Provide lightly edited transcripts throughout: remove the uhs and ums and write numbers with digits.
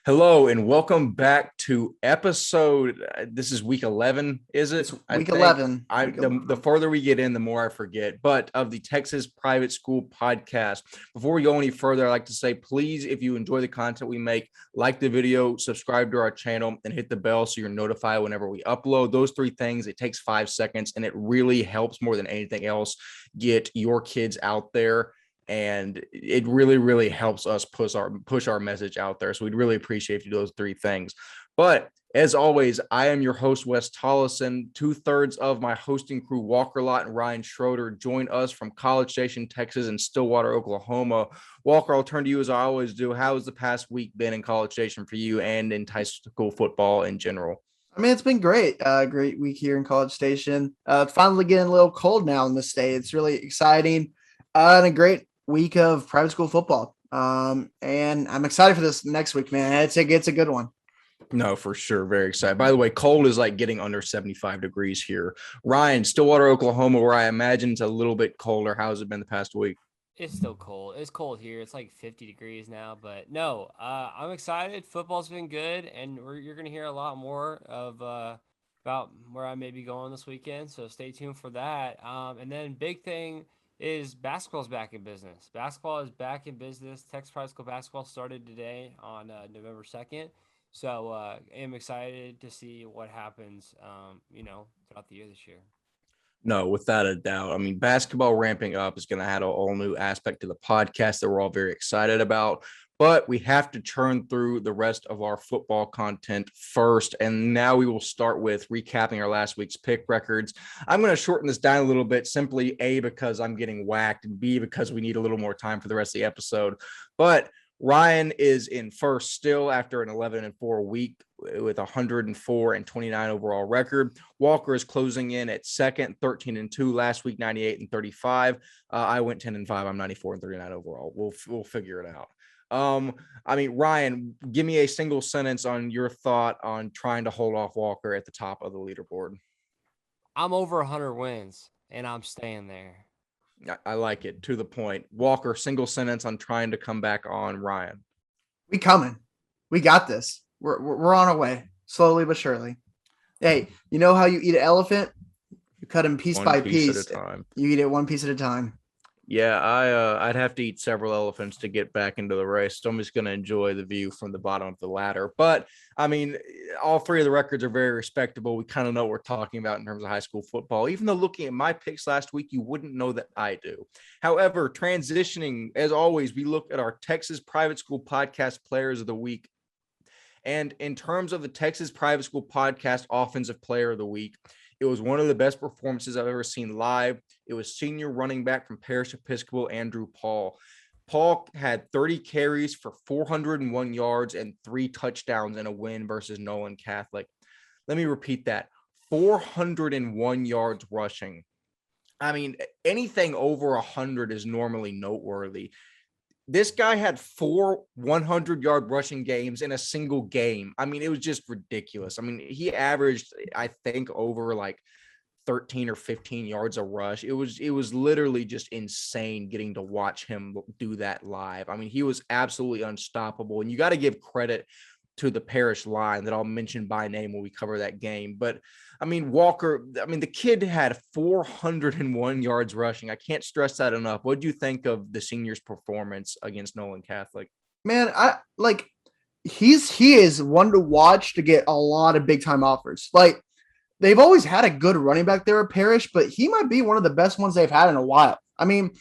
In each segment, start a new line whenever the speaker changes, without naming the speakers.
Hello and welcome back to episode. This is week 11, is it?
It's week 11.
The further we get in, the more I forget. But of the Texas Private School Podcast. Before we go any further, I'd like to say, please, if you enjoy the content we make, like the video, subscribe to our channel, and hit the bell so you're notified whenever we upload. Those three things, it takes 5 seconds, and it really helps more than anything else get your kids out there. And it really, really helps us push our message out there. So we'd really appreciate if you do those three things. But as always, I am your host, Wes Tolleson. 2/3 of my hosting crew, Walker Lott and Ryan Schroeder, join us from College Station, Texas, and Stillwater, Oklahoma. Walker, I'll turn to you as I always do. How has the past week been in College Station for you and in high school football in general?
I mean, it's been great. Great week here in College Station. Finally getting a little cold now in the state. It's really exciting. And a great week of private school football. And I'm excited for this next week, man. It's a good one.
No, for sure. Very excited. By the way, cold is like getting under 75 degrees here. Ryan, Stillwater, Oklahoma, where I imagine it's a little bit colder. How's it been the past week?
It's still cold. It's cold here. It's like 50 degrees now, but no, I'm excited. Football's been good, and you're going to hear a lot more of about where I may be going this weekend, so stay tuned for that. And then big thing is basketball's back in business. Basketball is back in business. Texas Private School basketball started today on November 2nd, so I'm excited to see what happens, throughout the year this year.
No, without a doubt. I mean, basketball ramping up is going to add a whole new aspect to the podcast that we're all very excited about. But we have to churn through the rest of our football content first. And now we will start with recapping our last week's pick records. I'm going to shorten this down a little bit, simply A, because I'm getting whacked, and B, because we need a little more time for the rest of the episode. But Ryan is in first still after an 11-4 week with 104 and 29 overall record. Walker is closing in at second, 13-2 last week, 98 and 35. I went 10-5. I'm 94 and 39 overall. We'll figure it out. Ryan, give me a single sentence on your thought on trying to hold off Walker at the top of the leaderboard.
I'm over 100 wins, and I'm staying there.
I like it. To the point. Walker, single sentence on trying to come back on Ryan.
We coming. We got this. We're on our way, slowly but surely. Hey, you know how you eat an elephant? You cut him piece by piece.
At a time.
You eat it one piece at a time.
Yeah, I'd have to eat several elephants to get back into the race. So I'm just going to enjoy the view from the bottom of the ladder. But, I mean, all three of the records are very respectable. We kind of know what we're talking about in terms of high school football. Even though looking at my picks last week, you wouldn't know that I do. However, transitioning, as always, we look at our Texas Private School Podcast Players of the Week. And in terms of the Texas Private School Podcast Offensive Player of the Week, it was one of the best performances I've ever seen live. It was senior running back from Parish Episcopal, Andrew Paul. Paul had 30 carries for 401 yards and 3 touchdowns in a win versus Nolan Catholic. Let me repeat that. 401 yards rushing. I mean, anything over 100 is normally noteworthy. This guy had 4 100-yard rushing games in a single game. I mean, it was just ridiculous. I mean, he averaged, I think, over like 13 or 15 yards a rush. It was literally just insane getting to watch him do that live. I mean, he was absolutely unstoppable. And you got to give credit to the Parish line that I'll mention by name when we cover that game. But I mean, Walker, the kid had 401 yards rushing. I can't stress that enough. What do you think of the senior's performance against Nolan Catholic?
Man, he is one to watch to get a lot of big time offers. Like, they've always had a good running back there at Parish, but he might be one of the best ones they've had in a while. I mean,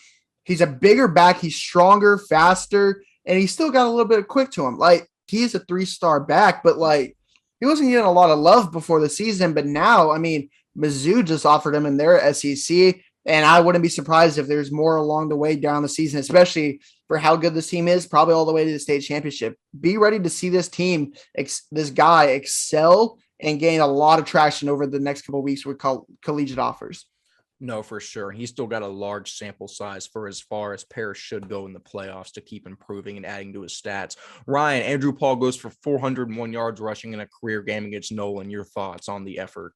he's a bigger back, he's stronger, faster, and he's still got a little bit of quick to him. Like, he is a 3-star back, but like, he wasn't getting a lot of love before the season, but now, I mean, Mizzou just offered him in their SEC, and I wouldn't be surprised if there's more along the way down the season, especially for how good this team is, probably all the way to the state championship. Be ready to see this team, this guy excel and gain a lot of traction over the next couple of weeks with collegiate offers.
No, for sure. He's still got a large sample size for as far as Parish should go in the playoffs to keep improving and adding to his stats. Ryan, Andrew Paul goes for 401 yards rushing in a career game against Nolan. Your thoughts on the effort?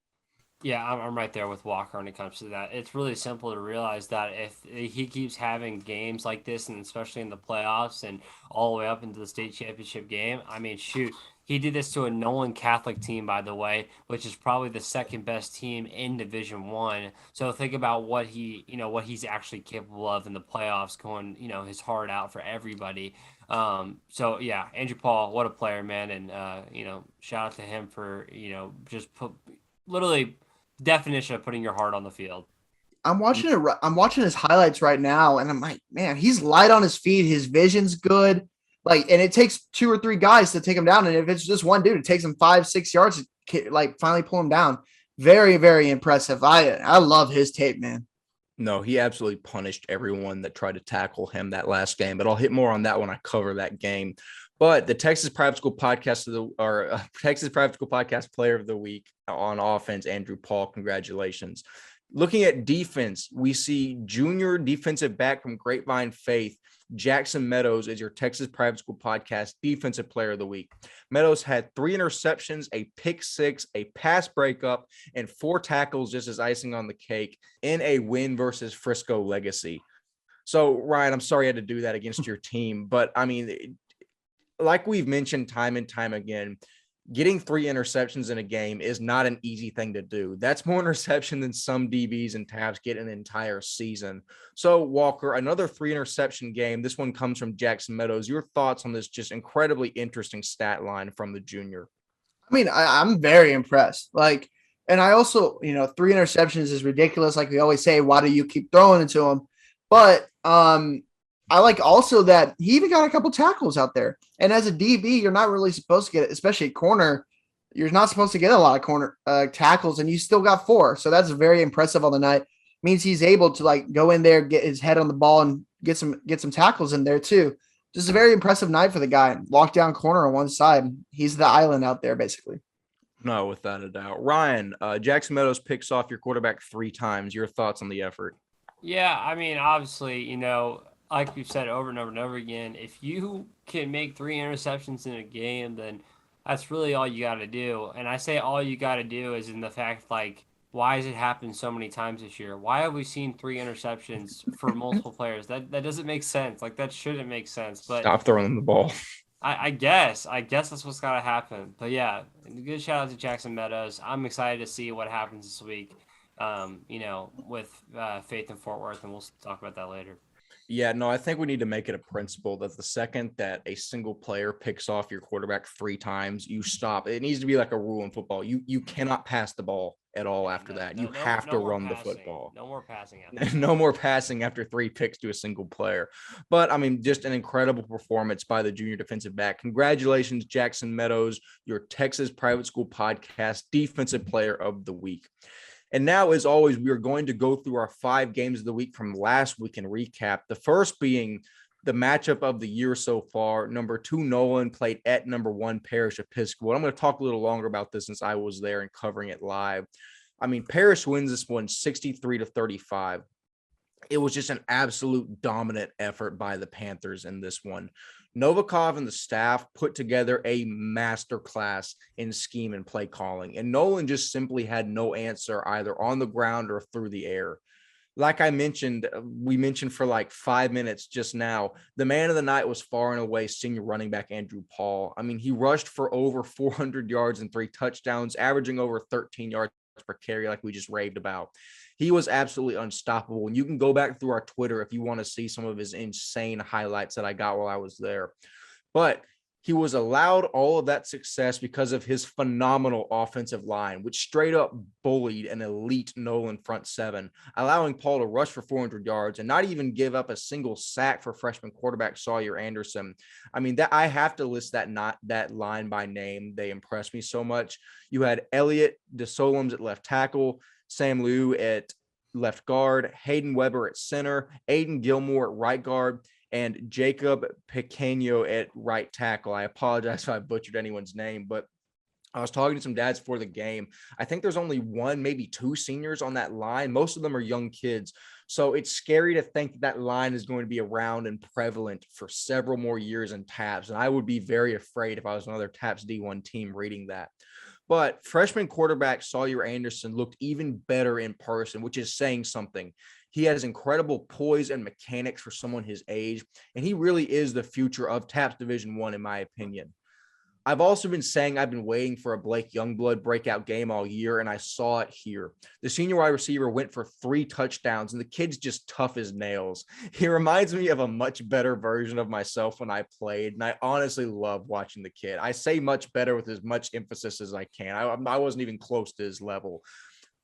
Yeah, I'm right there with Walker when it comes to that. It's really simple to realize that if he keeps having games like this, and especially in the playoffs and all the way up into the state championship game, I mean, shoot, he did this to a Nolan Catholic team, by the way, which is probably the second best team in Division One. So think about what what he's actually capable of in the playoffs, going, his heart out for everybody. So yeah, Andrew Paul, what a player, man, and shout out to him for just put literally definition of putting your heart on the field.
I'm watching his highlights right now, and I'm like, man, he's light on his feet. His vision's good. Like, and it takes 2 or 3 guys to take him down. And if it's just one dude, it takes him 5, 6 yards to like finally pull him down. Very, very impressive. I love his tape, man.
No, he absolutely punished everyone that tried to tackle him that last game, but I'll hit more on that when I cover that game. But the Texas Private School Texas Private School Podcast Player of the Week on offense, Andrew Paul. Congratulations. Looking at defense, we see junior defensive back from Grapevine Faith, Jackson Meadows, is your Texas Private School Podcast Defensive Player of the Week. Meadows had 3 interceptions, a pick 6, a pass breakup, and 4 tackles just as icing on the cake in a win versus Frisco Legacy. So, Ryan, I'm sorry I had to do that against your team, but I mean, like we've mentioned time and time again, getting 3 interceptions in a game is not an easy thing to do. That's more interception than some DBs and tabs get in an entire season. So, Walker, another 3 interception game. This one comes from Jackson Meadows. Your thoughts on this just incredibly interesting stat line from the junior?
I mean, I'm very impressed. Like, and I also, 3 interceptions is ridiculous. Like we always say, why do you keep throwing it to him? But I like also that he even got a couple tackles out there. And as a DB, you're not really supposed to get, especially at corner, you're not supposed to get a lot of corner tackles, and you still got 4. So that's very impressive on the night. Means he's able to like go in there, get his head on the ball, and get some tackles in there too. Just a very impressive night for the guy. Locked down corner on one side. He's the island out there, basically.
No, without a doubt. Ryan, Jackson Meadows picks off your quarterback 3 times. Your thoughts on the effort?
Yeah, I mean, obviously, like we've said over and over and over again, if you can make 3 interceptions in a game, then that's really all you got to do. And I say all you got to do is in the fact, like, why has it happened so many times this year? Why have we seen 3 interceptions for multiple players? That doesn't make sense. Like, that shouldn't make sense. But
Stop throwing the ball.
I guess that's what's got to happen. But yeah, good shout out to Jackson Meadows. I'm excited to see what happens this week. With Faith in Fort Worth, and we'll talk about that later.
Yeah, no, I think we need to make it a principle that the second that a single player picks off your quarterback 3 times, you stop. It needs to be like a rule in football. You cannot pass the ball at all after that. You have to run the football.
No more passing.
No more passing after 3 picks to a single player. But, I mean, just an incredible performance by the junior defensive back. Congratulations, Jackson Meadows, your Texas Private School Podcast Defensive Player of the Week. And now, as always, we are going to go through our 5 games of the week from last week and recap. The first being the matchup of the year so far. Number 2, Nolan played at number 1, Parish Episcopal. I'm going to talk a little longer about this since I was there and covering it live. I mean, Parish wins this one 63-35. It was just an absolute dominant effort by the Panthers in this one. Novikov and the staff put together a masterclass in scheme and play calling, and Nolan just simply had no answer either on the ground or through the air. Like we mentioned for like 5 minutes just now, the man of the night was far and away senior running back Andrew Paul. I mean, he rushed for over 400 yards and 3 touchdowns, averaging over 13 yards per carry like we just raved about. He was absolutely unstoppable. And you can go back through our Twitter if you want to see some of his insane highlights that I got while I was there. But he was allowed all of that success because of his phenomenal offensive line, which straight up bullied an elite Nolan front 7, allowing Paul to rush for 400 yards and not even give up a single sack for freshman quarterback Sawyer Anderson. I mean, that I have to list that line by name. They impressed me so much. You had Elliot DeSolums at left tackle, Sam Liu at left guard, Hayden Weber at center, Aiden Gilmore at right guard, and Jacob Pequeño at right tackle. I apologize if I butchered anyone's name, but I was talking to some dads for the game. I think there's only 1, maybe 2 seniors on that line. Most of them are young kids. So it's scary to think that line is going to be around and prevalent for several more years in TAPS. And I would be very afraid if I was another TAPS D1 team reading that. But freshman quarterback Sawyer Anderson looked even better in person, which is saying something. He has incredible poise and mechanics for someone his age, and he really is the future of TAPS Division I, in my opinion. I've also been saying I've been waiting for a Blake Youngblood breakout game all year, and I saw it here. The senior wide receiver went for 3 touchdowns, and the kid's just tough as nails. He reminds me of a much better version of myself when I played, and I honestly love watching the kid. I say much better with as much emphasis as I can. I wasn't even close to his level.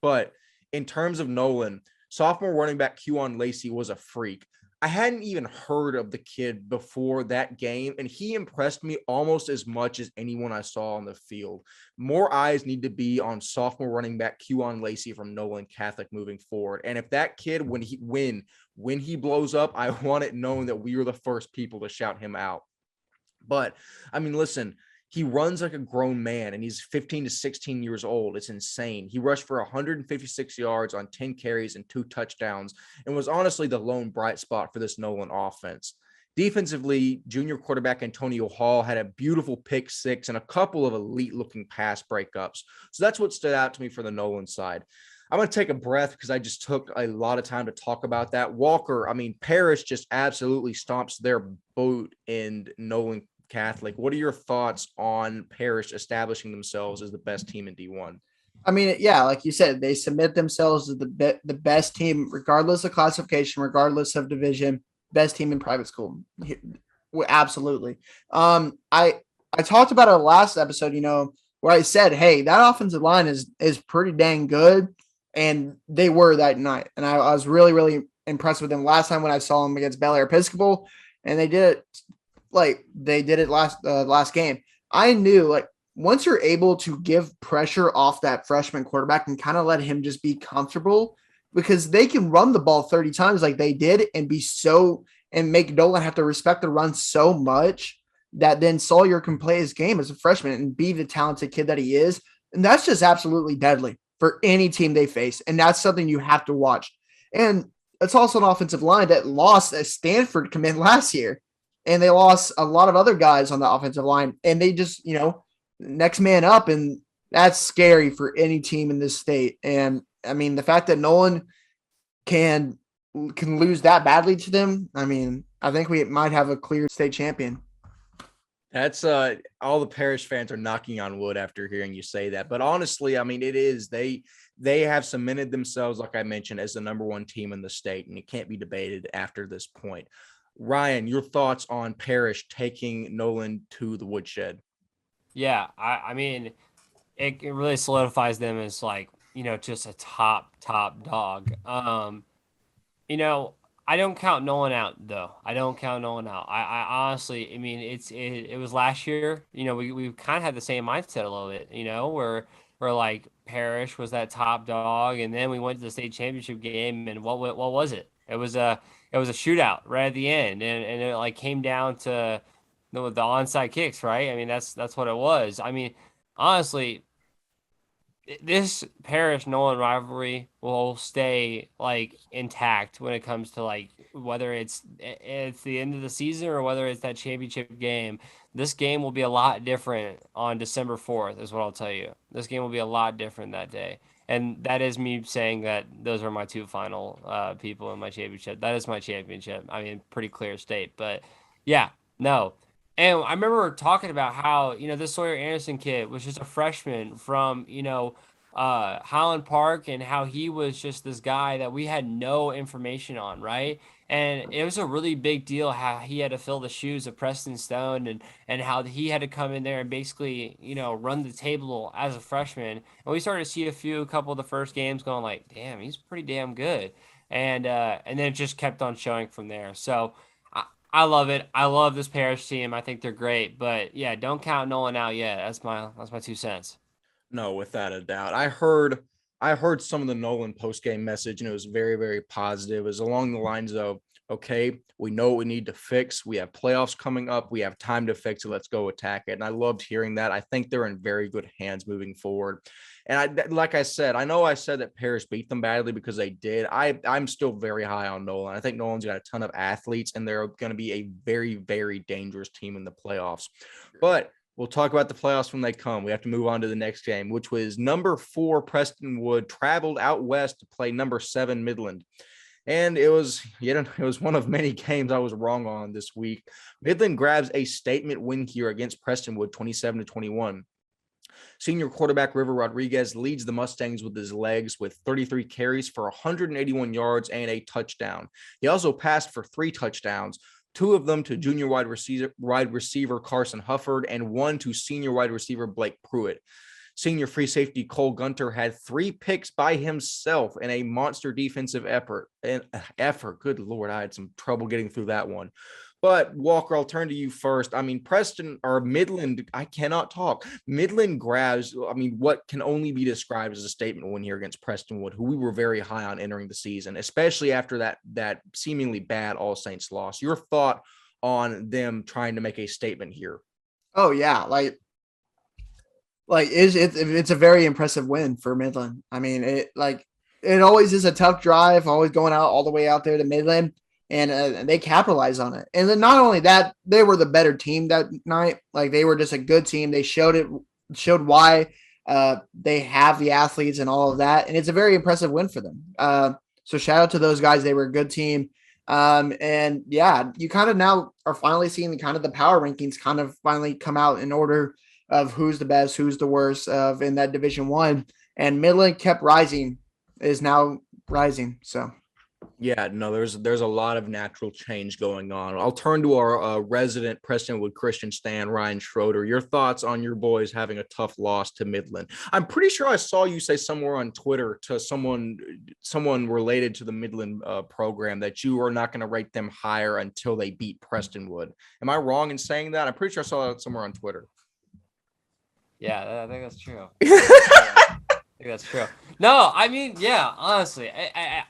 But in terms of Nolan, sophomore running back Keuan Lacy was a freak. I hadn't even heard of the kid before that game, and he impressed me almost as much as anyone I saw on the field. More eyes need to be on sophomore running back Keuan Lacy from Nolan Catholic moving forward. And if that kid, when he blows up, I want it known that we were the first people to shout him out. But I mean, listen, he runs like a grown man, and he's 15 to 16 years old. It's insane. He rushed for 156 yards on 10 carries and 2 touchdowns, and was honestly the lone bright spot for this Nolan offense. Defensively, junior quarterback Antonio Hall had a beautiful pick six and a couple of elite-looking pass breakups. So that's what stood out to me for the Nolan side. I'm going to take a breath because I just took a lot of time to talk about that. Walker, I mean, Parrish just absolutely stomps their boot in Nolan Catholic. What are your thoughts on Parrish establishing themselves as the best team in D1?
I mean, yeah, like you said, they submit themselves as the best team, regardless of classification, regardless of division, best team in private school. Absolutely. I talked about it last episode, where I said, hey, that offensive line is pretty dang good, and they were that night. And I was really, really impressed with them last time when I saw them against Bel Air Episcopal, and they did it last game. I knew once you're able to give pressure off that freshman quarterback and kind of let him just be comfortable, because they can run the ball 30 times like they did and make Nolan have to respect the run so much that then Sawyer can play his game as a freshman and be the talented kid that he is. And that's just absolutely deadly for any team they face. And that's something you have to watch. And it's also an offensive line that lost a Stanford commit last year. And they lost a lot of other guys on the offensive line. And they just, next man up. And that's scary for any team in this state. And I mean, the fact that Nolan can lose that badly to them, I mean, I think we might have a clear state champion.
That's all the Parrish fans are knocking on wood after hearing you say that. But honestly, I mean, it is they have cemented themselves, like I mentioned, as the number 1 team in the state, and it can't be debated after this point. Ryan, your thoughts on Parrish taking Nolan to the woodshed?
Yeah, I mean, it really solidifies them as just a top dog. I don't count Nolan out though. I don't count Nolan out. I honestly, I mean, it was last year. We kind of had the same mindset a little bit. Where like Parrish was that top dog, and then we went to the state championship game, and what was it? It was a shootout right at the end, and it came down to the onside kicks, right? I mean, that's what it was. I mean, honestly, this Parrish Nolan rivalry will stay intact when it comes to whether it's the end of the season or whether it's that championship game. This game will be a lot different on December 4th, is what I'll tell you. This game will be a lot different that day. And that is me saying that those are my 2 final people in my championship. That is my championship. I mean, pretty clear state. But yeah, no. And I remember talking about how, this Sawyer Anderson kid was just a freshman from, Highland Park, and how he was just this guy that we had no information on, right? And it was a really big deal how he had to fill the shoes of Preston Stone, and how he had to come in there and basically, run the table as a freshman. And we started to see a couple of the first games going damn, he's pretty damn good. And then it just kept on showing from there. So I love it. I love this Parrish team. I think they're great. But yeah, don't count Nolan out yet. That's my 2 cents.
No, without a doubt. I heard some of the Nolan post-game message, and it was very, very positive. It was along the lines of, okay, we know what we need to fix. We have playoffs coming up. We have time to fix it. Let's go attack it. And I loved hearing that. I think they're in very good hands moving forward. And like I said, I know I said that Parrish beat them badly because they did. I'm still very high on Nolan. I think Nolan's got a ton of athletes, and they're going to be a very, very dangerous team in the playoffs. But We'll talk about the playoffs when they come. We have to move on to the next game, which was number 4 Prestonwood traveled out west to play number 7 Midland. And it was one of many games I was wrong on this week. Midland grabs a statement win here against Prestonwood, 27-21. Senior quarterback River Rodriguez leads the Mustangs with his legs with 33 carries for 181 yards and a touchdown. He also passed for 3 touchdowns, 2 of them to junior wide receiver Carson Hufford and 1 to senior wide receiver Blake Pruitt. Senior free safety Cole Gunter had 3 picks by himself in a monster defensive effort. Good Lord, I had some trouble getting through that one. But Walker, I'll turn to you first. I mean, Midland, I cannot talk. Midland grabs, what can only be described as a statement win here against Prestonwood, who we were very high on entering the season, especially after that seemingly bad All Saints loss. Your thought on them trying to make a statement here?
Oh yeah, it's a very impressive win for Midland. I mean, it always is a tough drive, always going out all the way out there to Midland. And they capitalized on it. And then not only that, they were the better team that night. Like, they were just a good team. They showed why they have the athletes and all of that. And it's a very impressive win for them. So shout out to those guys. They were a good team. And yeah, you kind of now are finally seeing the power rankings kind of finally come out in order of who's the best, who's the worst in that Division I. And Midland kept rising, is now rising. So.
Yeah, no, there's a lot of natural change going on. I'll turn to our resident Prestonwood Christian stan, Ryan Schroeder. Your thoughts on your boys having a tough loss to Midland? I'm pretty sure I saw you say somewhere on Twitter to someone related to the Midland program that you are not going to rate them higher until they beat Prestonwood. Am I wrong in saying that? I'm pretty sure I saw that somewhere on Twitter.
Yeah, I think that's true. I think that's true. No, I mean, yeah, honestly,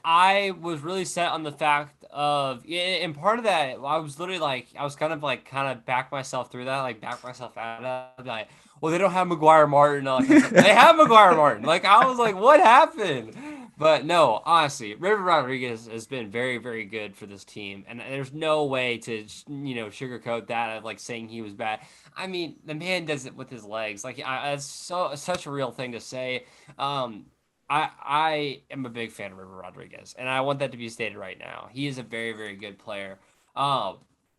I was really set on the fact of, and part of that, I was literally I was kind of back myself through that, back myself out of it, well, they don't have McGuire Martin. They have McGuire Martin. I was like, what happened? But no, honestly, River Rodriguez has been very, very good for this team, and there's no way to, sugarcoat that of saying he was bad. I mean, the man does it with his legs. It's such a real thing to say. I am a big fan of River Rodriguez, and I want that to be stated right now. He is a very, very good player.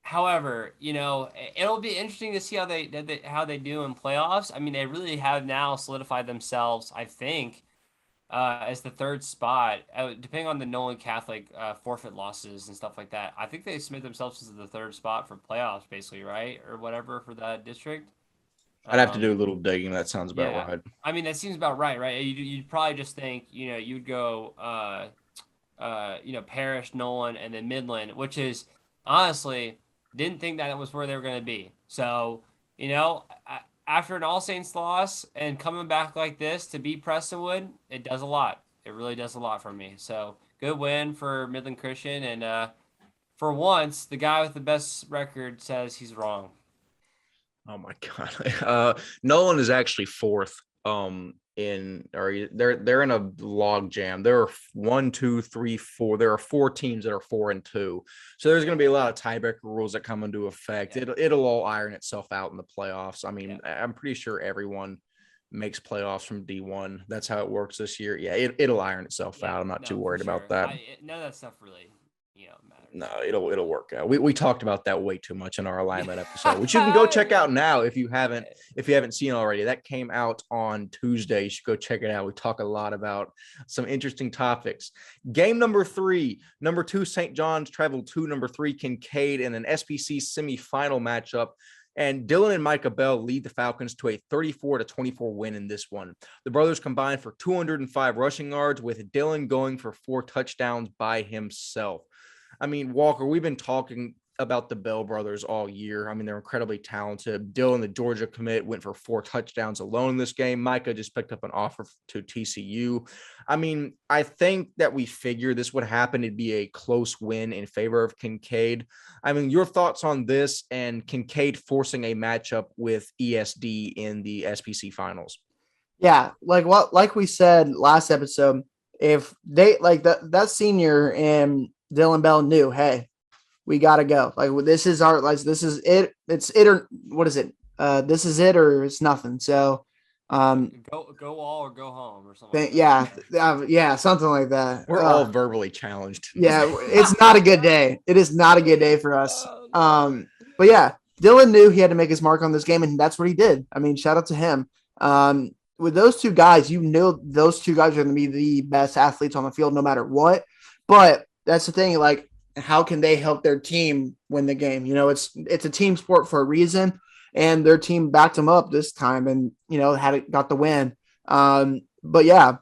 However, it'll be interesting to see how they do in playoffs. I mean, they really have now solidified themselves, I think, as the 3rd spot, depending on the Nolan Catholic forfeit losses and stuff like that. I think they submit themselves as the 3rd spot for playoffs, basically, right? Or whatever for that district.
I'd have to do a little digging. That sounds about right.
I mean, that seems about right? You'd probably just think, you'd go, Parrish, Nolan, and then Midland, which is, honestly, didn't think that was where they were going to be. So, after an All Saints loss and coming back like this to beat Prestonwood, it does a lot. It really does a lot for me. So, good win for Midland Christian. And for once, the guy with the best record says he's wrong.
Oh my God. Nolan is actually 4th they're in a log jam. There are 1, 2, 3, 4. There are 4 teams that are 4-2. So there's going to be a lot of tiebreaker rules that come into effect.
Yeah.
It'll all iron itself out in the playoffs. I mean, I'm pretty sure everyone makes playoffs from D1. That's how it works this year. Yeah, it'll iron itself out. I'm not too worried about that.
None of that stuff really, matters.
No, it'll work out. We talked about that way too much in our alignment episode, which you can go check out now if you haven't seen already. That came out on Tuesday. You should go check it out. We talk a lot about some interesting topics. Game number 3, number 2 St. John's traveled to number 3 Kincaid in an SPC semifinal matchup. And Dylan and Micah Bell lead the Falcons to a 34-24 win in this one. The brothers combined for 205 rushing yards, with Dylan going for 4 touchdowns by himself. I mean, Walker, we've been talking about the Bell brothers all year. I mean, they're incredibly talented. Dylan, the Georgia commit, went for 4 touchdowns alone in this game. Micah just picked up an offer to TCU. I mean, I think that we figured this would happen. It'd be a close win in favor of Kincaid. I mean, your thoughts on this and Kincaid forcing a matchup with ESD in the SPC finals?
Yeah, like we said last episode, if they that senior and Dylan Bell knew, hey, we got to go. This is it. It's it or what is it? this is it or it's nothing. So,
Go all or go home or something like
yeah,
that.
yeah, something like that.
We're all verbally challenged.
Yeah, it's not a good day. It is not a good day for us.
Oh, no.
But yeah, Dylan knew he had to make his mark on this game, and that's what he did. I mean, shout out to him. With those two guys, you know those two guys are going to be the best athletes on the field no matter what. But that's the thing, like, how can they help their team win the game? You know, it's a team sport for a reason, and their team backed them up this time, and got the win. But yeah,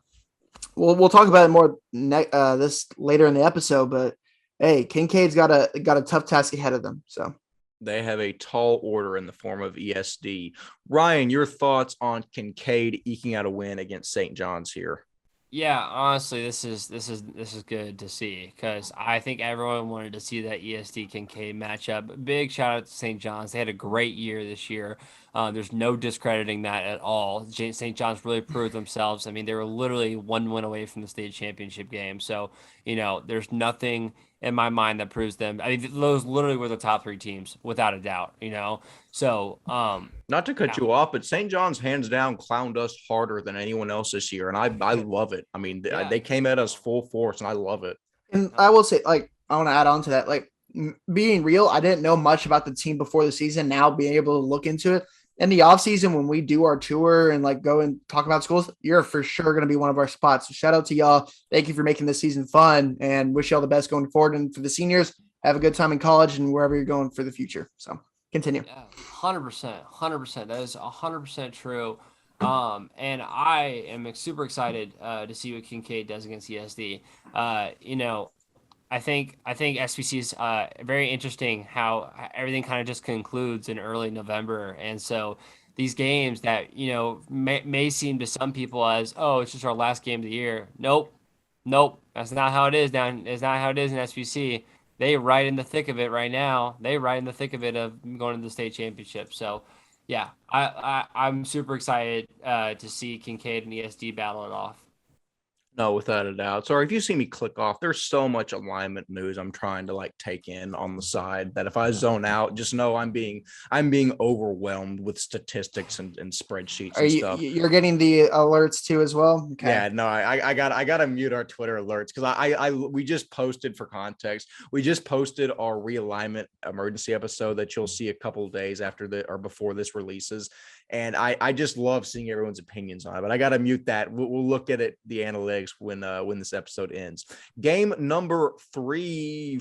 we'll talk about it more this later in the episode. But hey, Kincaid's got a tough task ahead of them. So
They have a tall order in the form of ESD. Ryan, your thoughts on Kincaid eking out a win against St. John's here?
Yeah, honestly, this is good to see because I think everyone wanted to see that ESD Kincaid matchup. Big shout out to St. John's; they had a great year this year. There's no discrediting that at all. St. John's really proved themselves. I mean, they were literally one win away from the state championship game. So there's nothing in my mind that proves them. I mean, those literally were the top three teams without a doubt. So
Not to cut you off, but St. John's hands down clowned us harder than anyone else this year, and I love it. I mean, they came at us full force, and I love it.
And I will say, like, I want to add on to that. Like, being real, I didn't know much about the team before the season. Now being able to look into it in the off season when we do our tour and like go and talk about schools, you're for sure going to be one of our spots. So shout out to y'all. Thank you for making this season fun, and wish y'all the best going forward. And for the seniors, have a good time in college and wherever you're going for the future. So continue.
Yeah, 100%. That is 100% true. And I am super excited to see what Kincaid does against ESD. I think SPC is very interesting how everything kind of just concludes in early November, and so these games that may seem to some people as, oh, it's just our last game of the year. Nope, that's not how it is It's not how it is in SPC. They right in the thick of it right now. They right in the thick of it of going to the state championship. So, yeah, I'm super excited to see Kincaid and ESD battle it off.
No, without a doubt. Sorry, if you see me click off, there's so much alignment news I'm trying to like take in on the side that if I zone out, just know I'm being overwhelmed with statistics and spreadsheets and stuff.
You're getting the alerts too as well? Okay.
Yeah, no, I got to mute our Twitter alerts because we just posted, for context, we just posted our realignment emergency episode that you'll see a couple of days after or before this releases. And I just love seeing everyone's opinions on it, but I got to mute that. We'll look at it, the analytics, when this episode ends. Game number 4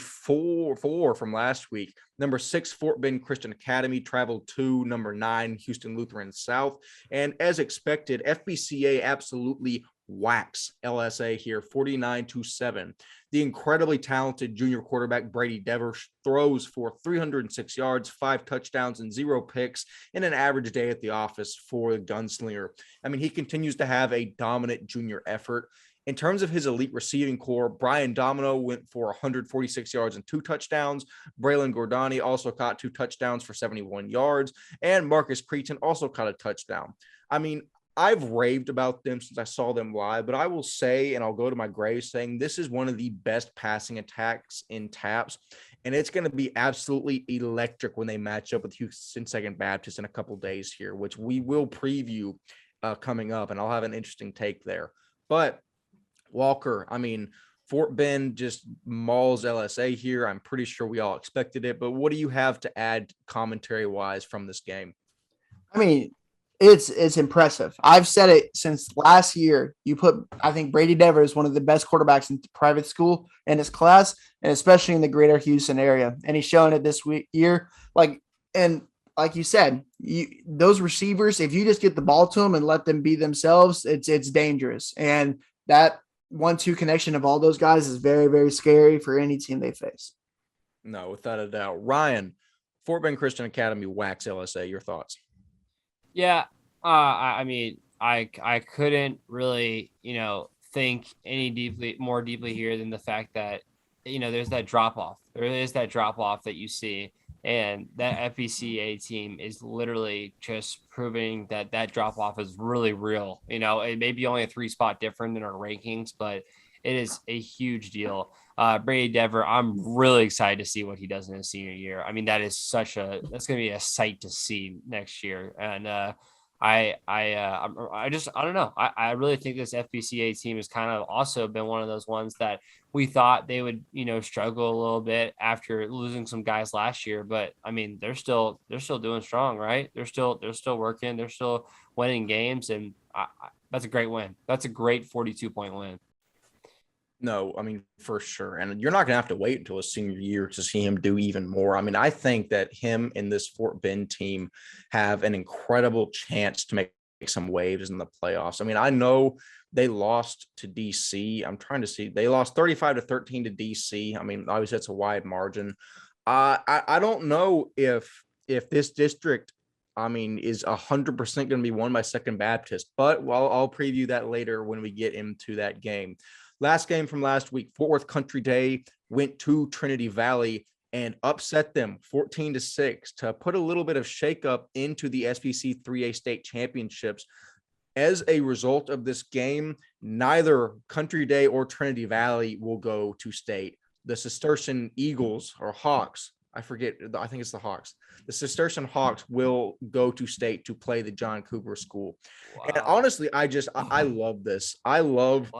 from last week. Number 6, Fort Bend Christian Academy traveled to number 9, Houston Lutheran South. And as expected, FBCA absolutely whacks LSA here, 49-7. The incredibly talented junior quarterback Brady Devers throws for 306 yards, 5 touchdowns, and 0 picks in an average day at the office for the gunslinger. I mean, he continues to have a dominant junior effort. In terms of his elite receiving core, Brian Domino went for 146 yards and 2 touchdowns. Braylon Gordani also caught 2 touchdowns for 71 yards. And Marcus Cretan also caught a touchdown. I mean, I've raved about them since I saw them live, but I will say, and I'll go to my grave saying, this is one of the best passing attacks in TAPS, and it's going to be absolutely electric when they match up with Houston Second Baptist in a couple days here, which we will preview coming up, and I'll have an interesting take there. But Walker, I mean, Fort Bend just mauls LSA here. I'm pretty sure we all expected it, but what do you have to add commentary-wise from this game?
I mean, it's impressive. I've said it since last year. I think Brady Devers, one of the best quarterbacks in private school in his class, and especially in the greater Houston area. And he's showing it this year. Like you said, those receivers, if you just get the ball to them and let them be themselves, it's dangerous. And that 1-2 connection of all those guys is very, very scary for any team they face.
No, without a doubt. Ryan, Fort Bend Christian Academy whacks LSA. Your thoughts?
Yeah, I mean, I couldn't really, think more deeply here than the fact that, there's that drop off. There is that drop off that you see, and that FBCA team is literally just proving that drop off is really real. It may be only a 3 spot different than our rankings, but It is a huge deal. Brady Dever, I'm really excited to see what he does in his senior year. I mean, that's going to be a sight to see next year. And I don't know. I really think this FBCA team has kind of also been one of those ones that we thought they would, struggle a little bit after losing some guys last year. But I mean, they're still doing strong, right? They're still working. They're still winning games, and that's a great win. That's a great 42-point win.
No, I mean, for sure. And you're not going to have to wait until his senior year to see him do even more. I mean, I think that him and this Fort Bend team have an incredible chance to make some waves in the playoffs. I mean, I know they lost to DC. I'm trying to see. They lost 35-13 to DC. I mean, obviously that's a wide margin. I don't know if this district, I mean, is 100% going to be won by Second Baptist, but I'll preview that later when we get into that game. Last game from last week, Fort Worth Country Day went to Trinity Valley and upset them 14-6 to put a little bit of shakeup into the SPC 3A state championships. As a result of this game, neither Country Day or Trinity Valley will go to state. The Cistercian Eagles or Hawks, I forget, I think it's the Hawks. The Cistercian Hawks will go to state to play the John Cooper School. Wow. And honestly, I love this. I love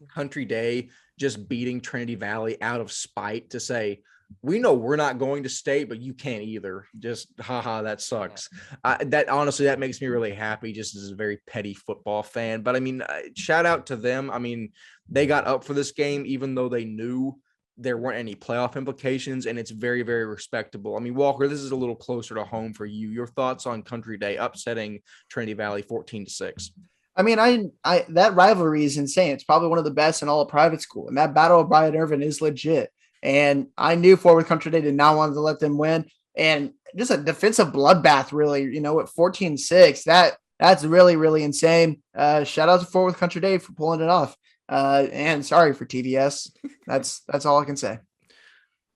Country Day just beating Trinity Valley out of spite to say, we know we're not going to state, but you can't either. Just haha, that sucks. That honestly, that makes me really happy just as a very petty football fan. But I mean, shout out to them. I mean, they got up for this game, even though they knew there weren't any playoff implications, and it's very, very respectable. I mean, Walker, this is a little closer to home for you. Your thoughts on Country Day upsetting Trinity Valley 14-6?
I mean, I that rivalry is insane. It's probably one of the best in all of private school, and that battle of Bryant Irvin is legit. And I knew Fort Worth Country Day did not want to let them win, and just a defensive bloodbath, really. At 14-6, that's really, really insane. Shout out to Fort Worth Country Day for pulling it off. And sorry for TVS. That's all I can say.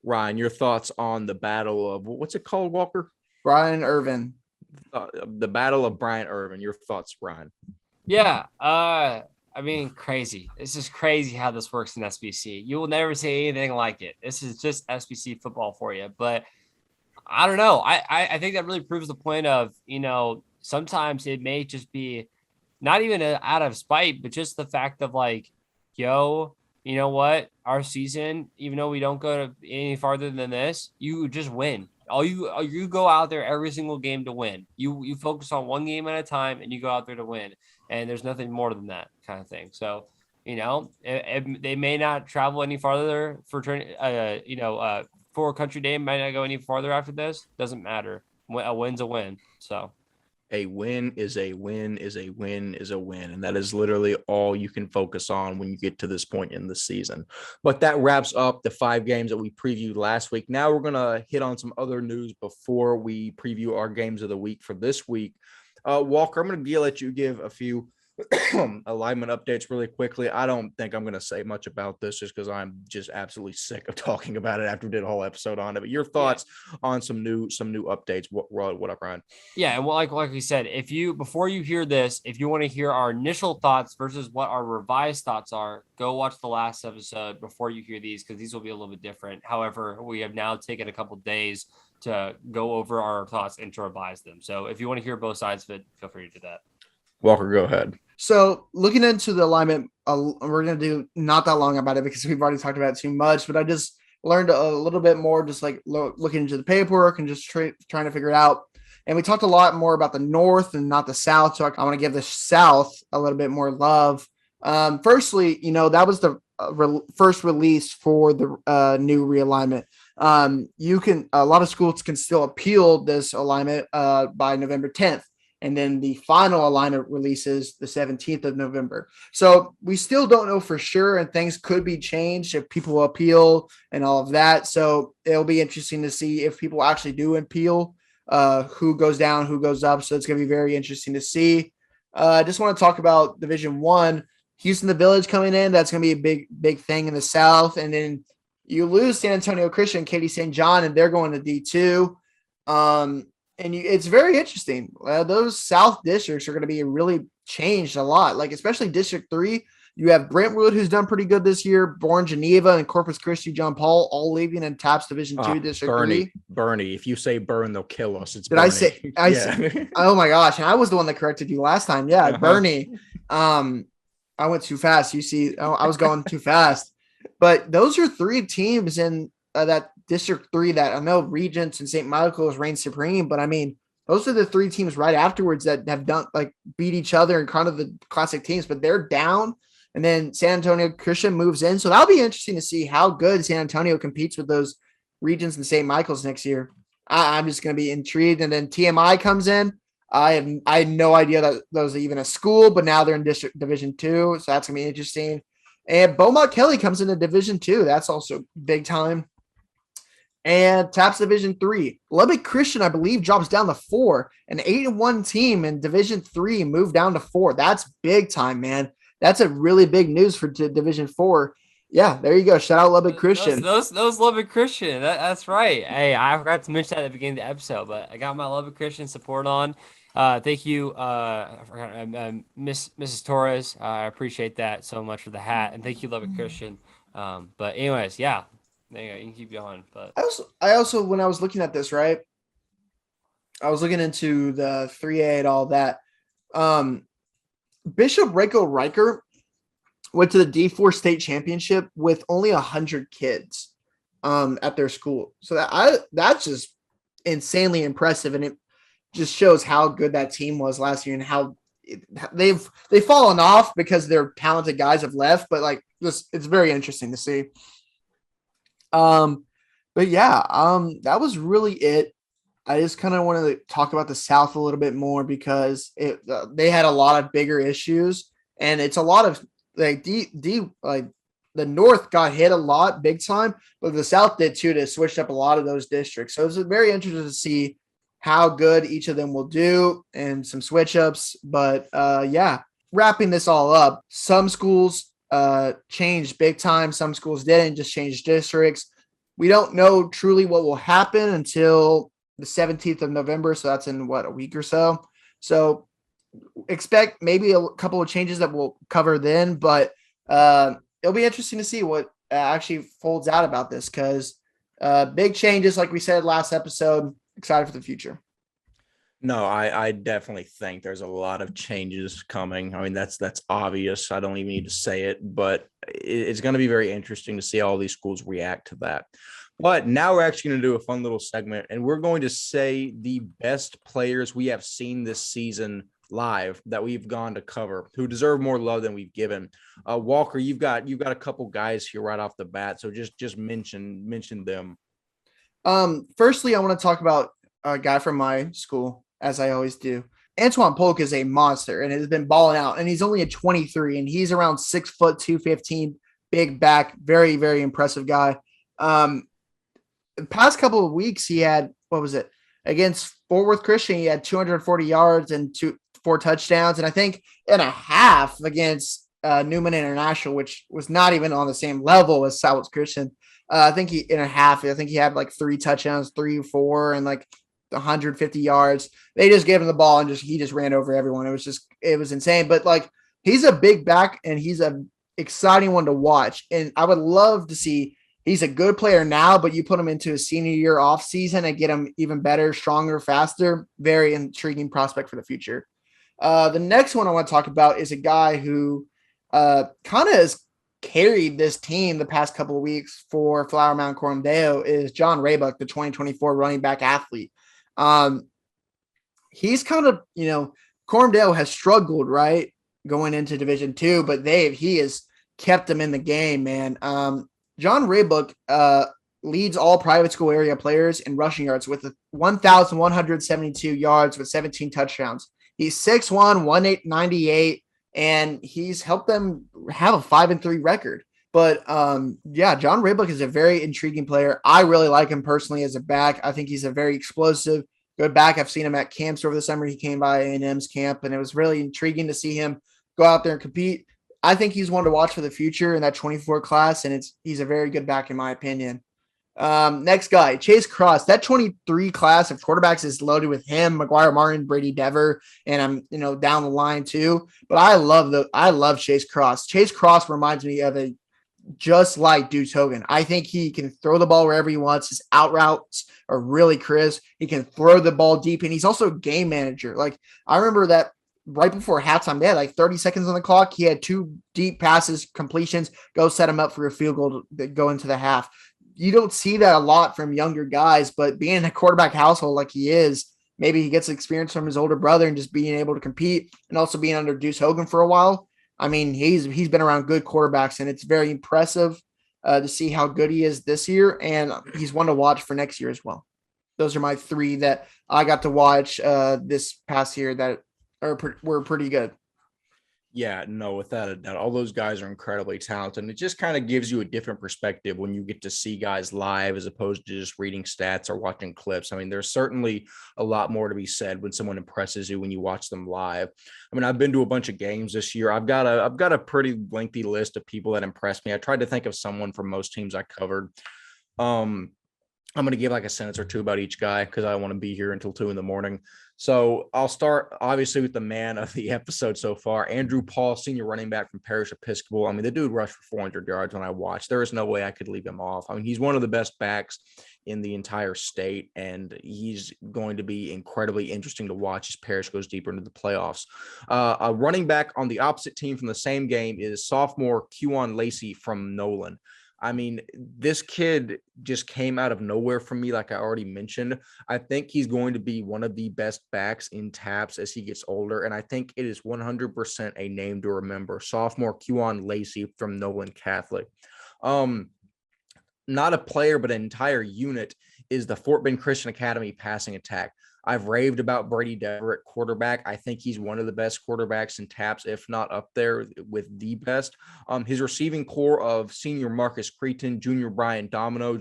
Ryan, your thoughts on the battle of what's it called, Walker?
Bryant Irvin.
The battle of Bryant Irvin. Your thoughts, Ryan?
Yeah. I mean, crazy. It's just crazy how this works in SBC. You will never see anything like it. This is just SBC football for you. But I don't know. I think that really proves the point of, sometimes it may just be not even out of spite, but just the fact of like, yo, you know what? Our season, even though we don't go to any farther than this, you just win. You go out there every single game to win. You focus on one game at a time and you go out there to win. And there's nothing more than that kind of thing. So, they may not travel any farther for Country Day might not go any farther after this. Doesn't matter. A win's a win. So.
A win is a win is a win is a win. And that is literally all you can focus on when you get to this point in the season. But that wraps up the 5 games that we previewed last week. Now we're going to hit on some other news before we preview our games of the week for this week. Walker, I'm going to let you give a few alignment updates really quickly. I don't think I'm going to say much about this just because I'm just absolutely sick of talking about it after we did a whole episode on it. But your thoughts on some new updates? What up, Ryan?
Yeah, and like we said, before you hear this, if you want to hear our initial thoughts versus what our revised thoughts are, go watch the last episode before you hear these because these will be a little bit different. However, we have now taken a couple days to go over our thoughts and to revise them. So if you want to hear both sides of it, feel free to do that.
Walker, go ahead.
So looking into the alignment, we're going to do not that long about it because we've already talked about it too much, but I just learned a little bit more, just like looking into the paperwork and just trying to figure it out. And we talked a lot more about the North and not the South. So I want to give the South a little bit more love. Firstly, that was the first release for the new realignment. A lot of schools can still appeal this alignment by November 10th. And then the final alignment releases the 17th of November. So we still don't know for sure, and things could be changed if people appeal and all of that. So it'll be interesting to see if people actually do appeal, who goes down, who goes up. So it's going to be very interesting to see. I just want to talk about Division I. Houston the Village coming in. That's going to be a big, big thing in the South. And then you lose San Antonio Christian, Katy St. John, and they're going to D2. It's very interesting. Those South districts are going to be really changed a lot. Like especially District 3, You have Brentwood, who's done pretty good this year. Bourne, Geneva, and Corpus Christi, John Paul, all leaving in TAPS Division 2, District 3.
Bernie. If you say burn, they'll kill us. It's
Did
Bernie.
I say? Oh my gosh! And I was the one that corrected you last time. Yeah, Bernie. I went too fast. You see, I was going too fast. But those are 3 teams in that District 3 that I know Regents and St. Michael's reign supreme. But I mean, those are the 3 teams right afterwards that have done beat each other and kind of the classic teams. But they're down. And then San Antonio Christian moves in. So that'll be interesting to see how good San Antonio competes with those Regents and St. Michael's next year. I'm just going to be intrigued. And then TMI comes in. I had no idea that was even a school, but now they're in Division 2. So that's going to be interesting. And Beaumont Kelly comes into Division 2. That's also big time. And TAPS Division 3. Lubbock Christian, I believe, drops down to 4. An 8-1 team in Division 3 moved down to 4. That's big time, man. That's a really big news for Division 4. Yeah, there you go. Shout out Lubbock Christian.
Those Lubbock Christian. That's right. Hey, I forgot to mention that at the beginning of the episode, but I got my Lubbock Christian support on. Thank you, Mrs. Torres. I appreciate that so much for the hat, and thank you, Lubbock Christian. But anyways, yeah, there you go. You can keep going. But
I also when I was looking at this, right, I was looking into the 3A and all that. Bishop Rico Riker went to the D4 state championship with only 100 kids at their school. So that's just insanely impressive. And it just shows how good that team was last year and how they've fallen off because their talented guys have left. But it's very interesting to see. But yeah, that was really it. I just kind of wanted to talk about the South a little bit more because they had a lot of bigger issues, and it's a lot of the North got hit a lot big time, but the South did too to switch up a lot of those districts. So it's very interesting to see how good each of them will do and some switch ups. But yeah, wrapping this all up, some schools changed big time. Some schools didn't, just change districts. We don't know truly what will happen until the 17th of November. So that's in a week or so. So expect maybe a couple of changes that we'll cover then, but it'll be interesting to see what actually folds out about this because big changes, like we said last episode. Excited for the future.
No, I definitely think there's a lot of changes coming. I mean, that's obvious. I don't even need to say it, but it's going to be very interesting to see how all these schools react to that. But now we're actually going to do a fun little segment, and we're going to say the best players we have seen this season live that we've gone to cover who deserve more love than we've given. Walker, you've got a couple guys here right off the bat, so just mention them.
Firstly, I want to talk about a guy from my school, as I always do. Antoine Polk is a monster and has been balling out, and he's only a 23, and he's around 6 foot 215, big back, very, very impressive guy. The past couple of weeks, he had, against Fort Worth Christian, he had 240 yards and 4 touchdowns, and I think in a half against Newman International, which was not even on the same level as Southwest Christian. I think he had 3 touchdowns, 3 or 4, and 150 yards. They just gave him the ball and he just ran over everyone. It was insane. But he's a big back and he's an exciting one to watch. And I would love to see, he's a good player now, but you put him into a senior year off season and get him even better, stronger, faster. Very intriguing prospect for the future. The next one I want to talk about is a guy who kind of has carried this team the past couple of weeks for Flower Mound Coromdale is John Raybuck, the 2024 running back athlete. He's kind of, Coromdale has struggled, right, going into Division 2, but he has kept them in the game, man. John Raybuck leads all private school area players in rushing yards with 1,172 yards with 17 touchdowns. He's 6'1", 198, and he's helped them have a 5-3 record. But yeah, John Raybuck is a very intriguing player. I really like him personally as a back. I think he's a very explosive, good back. I've seen him at camps over the summer. He came by A&M's camp, and it was really intriguing to see him go out there and compete. I think he's one to watch for the future in that 24 class, and he's a very good back in my opinion. Next guy, Chase Cross. That 23 class of quarterbacks is loaded with him, McGuire Martin, Brady Dever, and I'm down the line too. But I love Chase Cross. Chase Cross reminds me of a just like Deuce Hogan. I think he can throw the ball wherever he wants. His out routes are really crisp. He can throw the ball deep, and he's also a game manager. Like I remember that right before halftime, they had like 30 seconds on the clock. He had 2 deep passes, completions, go set him up for a field goal to go into the half. You don't see that a lot from younger guys, but being in a quarterback household like he is, maybe he gets experience from his older brother and just being able to compete and also being under Deuce Hogan for a while. I mean, he's been around good quarterbacks, and it's very impressive to see how good he is this year, and he's one to watch for next year as well. Those are my 3 that I got to watch this past year that were pretty good.
Yeah, no, without a doubt. All those guys are incredibly talented. And it just kind of gives you a different perspective when you get to see guys live as opposed to just reading stats or watching clips. I mean, there's certainly a lot more to be said when someone impresses you when you watch them live. I mean, I've been to a bunch of games this year. I've got a pretty lengthy list of people that impressed me. I tried to think of someone from most teams I covered. I'm going to give like a sentence or 2 about each guy because I want to be here until 2 a.m. So I'll start obviously with the man of the episode so far, Andrew Paul, senior running back from Parish Episcopal. I mean, the dude rushed for 400 yards when I watched. There is no way I could leave him off. I mean, he's one of the best backs in the entire state, and he's going to be incredibly interesting to watch as Parish goes deeper into the playoffs. A running back on the opposite team from the same game is sophomore Keuan Lacy from Nolan. I mean, this kid just came out of nowhere for me, like I already mentioned. I think he's going to be one of the best backs in TAPS as he gets older, and I think it is 100% a name to remember. Sophomore Keuan Lacy from Nolan Catholic. Not a player, but an entire unit is the Fort Bend Christian Academy passing attack. I've raved about Brady Dever at quarterback. I think he's one of the best quarterbacks in TAPS, if not up there with the best. His receiving core of senior Marcus Cretin, junior Brian Domino,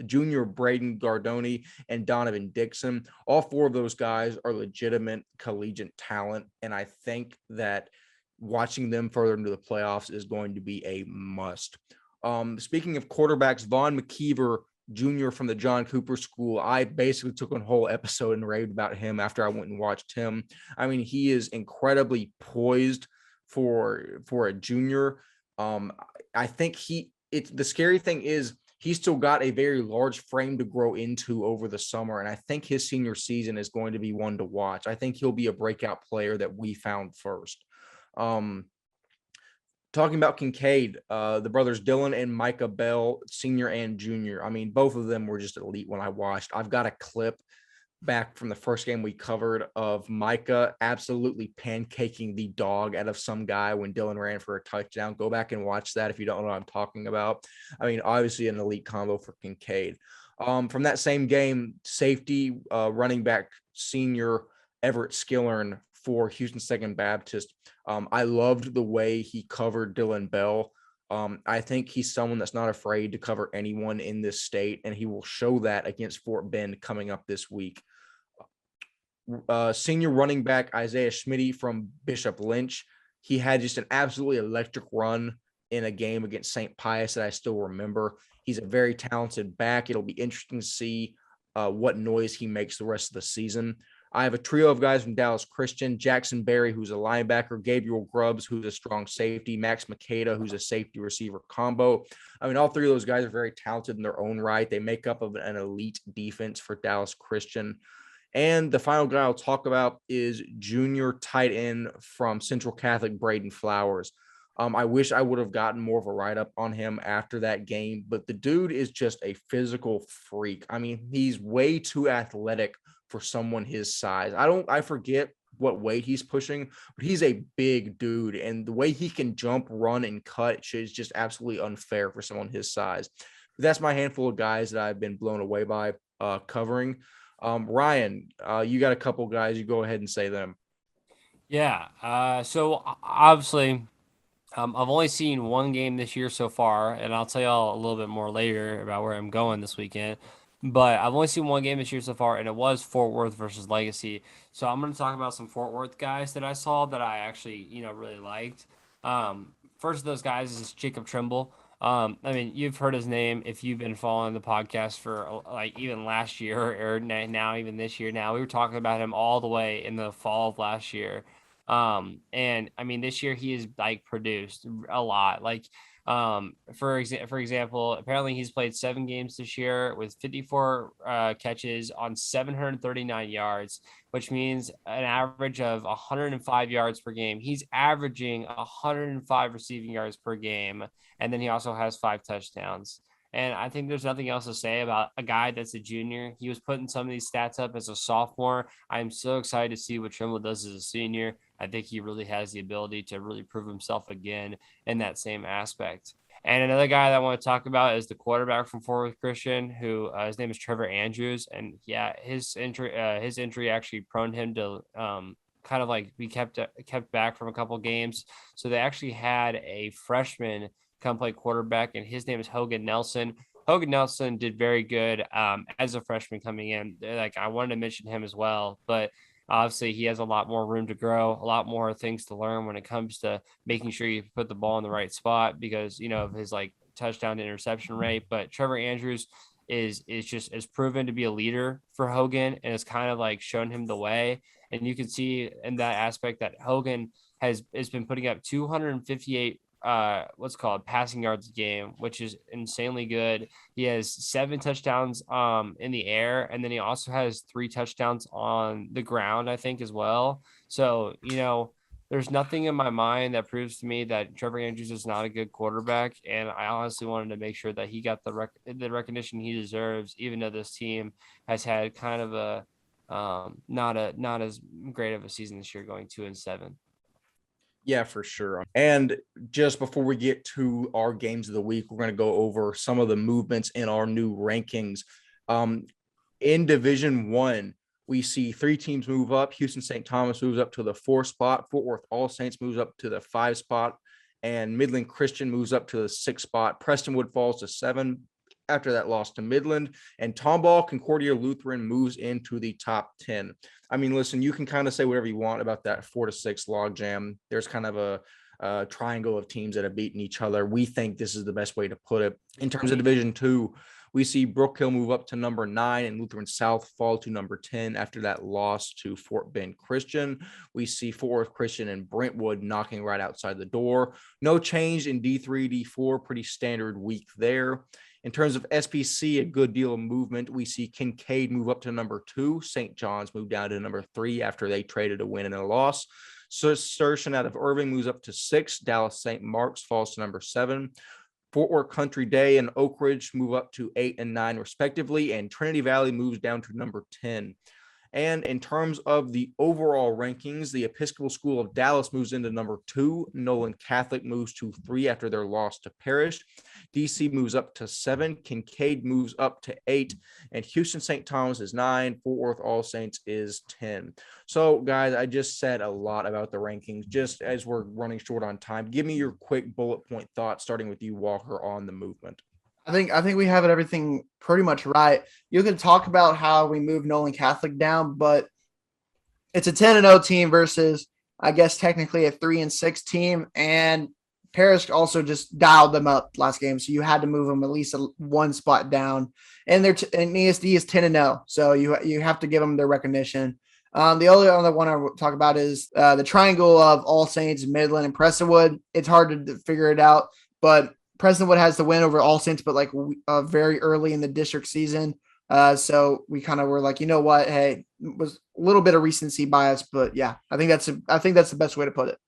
junior Braden Gardoni, and Donovan Dixon. All 4 of those guys are legitimate collegiate talent, and I think that watching them further into the playoffs is going to be a must. Speaking of quarterbacks, Vaughn McKeever Jr. from the John Cooper School. I basically took a whole episode and raved about him after I went and watched him. I mean, he is incredibly poised for a junior. I think the scary thing is he's still got a very large frame to grow into over the summer, and I think his senior season is going to be one to watch. I think he'll be a breakout player that we found first. Talking about Kincaid, the brothers Dylan and Micah Bell, senior and junior. I mean, both of them were just elite when I watched. I've got a clip back from the first game we covered of Micah absolutely pancaking the dog out of some guy when Dylan ran for a touchdown. Go back and watch that if you don't know what I'm talking about. I mean, obviously an elite combo for Kincaid. From that same game, safety, running back, senior Everett Skillern for Houston Second Baptist. I loved the way he covered Dylan Bell. I think he's someone that's not afraid to cover anyone in this state, and he will show that against Fort Bend coming up this week. Senior running back Isaiah Schmitty from Bishop Lynch. He had just an absolutely electric run in a game against St. Pius that I still remember. He's a very talented back. It'll be interesting to see what noise he makes the rest of the season. I have a trio of guys from Dallas Christian: Jackson Berry, who's a linebacker; Gabriel Grubbs, who's a strong safety; Max Makeda, who's a safety receiver combo. I mean, all 3 of those guys are very talented in their own right. They make up of an elite defense for Dallas Christian. And the final guy I'll talk about is junior tight end from Central Catholic, Braden Flowers. I wish I would have gotten more of a write-up on him after that game, but the dude is just a physical freak. I mean, he's way too athletic for someone his size. I forget what weight he's pushing, but he's a big dude, and the way he can jump, run, and cut is just absolutely unfair for someone his size. But that's my handful of guys that I've been blown away by covering. Ryan, you got a couple guys. You go ahead and say them.
Yeah. So obviously, I've only seen one game this year so far, and I'll tell y'all a little bit more later about where I'm going this weekend. But I've only seen one game this year so far, and it was Fort Worth versus Legacy. So I'm going to talk about some Fort Worth guys that I saw that I actually, really liked. First of those guys is Jacob Trimble. I mean, you've heard his name if you've been following the podcast for like even last year or now even this year. Now we were talking about him all the way in the fall of last year. And I mean, this year he has like produced a lot. Like, for example, apparently he's played 7 games this year with 54 catches on 739 yards, which means an average of 105 yards per game. He's averaging 105 receiving yards per game, and then he also has 5 touchdowns. And I think there's nothing else to say about a guy that's a junior. He was putting some of these stats up as a sophomore. I'm so excited to see what Trimble does as a senior. I think he really has the ability to really prove himself again in that same aspect. And another guy that I want to talk about is the quarterback from Fort Worth Christian, who his name is Trevor Andrews. And yeah, his injury actually prone him to kind of like be kept back from a couple games. So they actually had a freshman come play quarterback, and his name is Hogan Nelson. Hogan Nelson did very good as a freshman coming in. Like, I wanted to mention him as well, but obviously he has a lot more room to grow, a lot more things to learn when it comes to making sure you put the ball in the right spot because, you know, of his like touchdown to interception rate. But Trevor Andrews is proven to be a leader for Hogan, and it's kind of like shown him the way. And you can see in that aspect that Hogan has been putting up 258 what's called passing yards a game, which is insanely good. He has 7 touchdowns in the air, and then he also has 3 touchdowns on the ground, I think, as well. So, you know, there's nothing in my mind that proves to me that Trevor Andrews is not a good quarterback, and I honestly wanted to make sure that he got the recognition he deserves, even though this team has had kind of a not as great of a season this year, going 2-7.
Yeah, for sure. And just before we get to our games of the week, we're going to go over some of the movements in our new rankings. In Division 1, we see 3 teams move up. Houston St. Thomas moves up to the 4 spot. Fort Worth All Saints moves up to the 5 spot. And Midland Christian moves up to the 6 spot. Prestonwood falls to 7 after that loss to Midland. And Tomball Concordia Lutheran moves into the top 10. I mean, listen, you can kind of say whatever you want about that 4-6 logjam. There's kind of a triangle of teams that have beaten each other. We think this is the best way to put it. In terms of Division 2, we see Brook Hill move up to number 9 and Lutheran South fall to number 10 after that loss to Fort Bend Christian. We see Fort Worth Christian and Brentwood knocking right outside the door. No change in D3, D4, pretty standard week there. In terms of SPC, a good deal of movement. We see Kincaid move up to number 2. St. John's move down to number 3 after they traded a win and a loss. Cistercian out of Irving moves up to 6. Dallas St. Mark's falls to number 7. Fort Worth Country Day and Oak Ridge move up to 8 and 9 respectively. And Trinity Valley moves down to number 10. And in terms of the overall rankings, the Episcopal School of Dallas moves into number 2. Nolan Catholic moves to 3 after their loss to Parrish. DC moves up to 7. Kincaid moves up to 8. And Houston St. Thomas is 9. Fort Worth All Saints is 10. So, guys, I just said a lot about the rankings. Just as we're running short on time, give me your quick bullet point thoughts, starting with you, Walker, on the movement.
I think we have everything pretty much right. You can talk about how we moved Nolan Catholic down, but it's a 10-0 team versus, I guess, technically a 3-6 team. And Parrish also just dialed them up last game, so you had to move them at least 1 spot down. And and ESD is 10-0, so you have to give them their recognition. The only other one I will talk about is the triangle of All Saints, Midland, and Prestonwood. It's hard to figure it out, but Prestonwood has the win over All Saints, but like very early in the district season. So we kind of were like, you know what? Hey, it was a little bit of recency bias, but yeah, I think that's the best way to put it.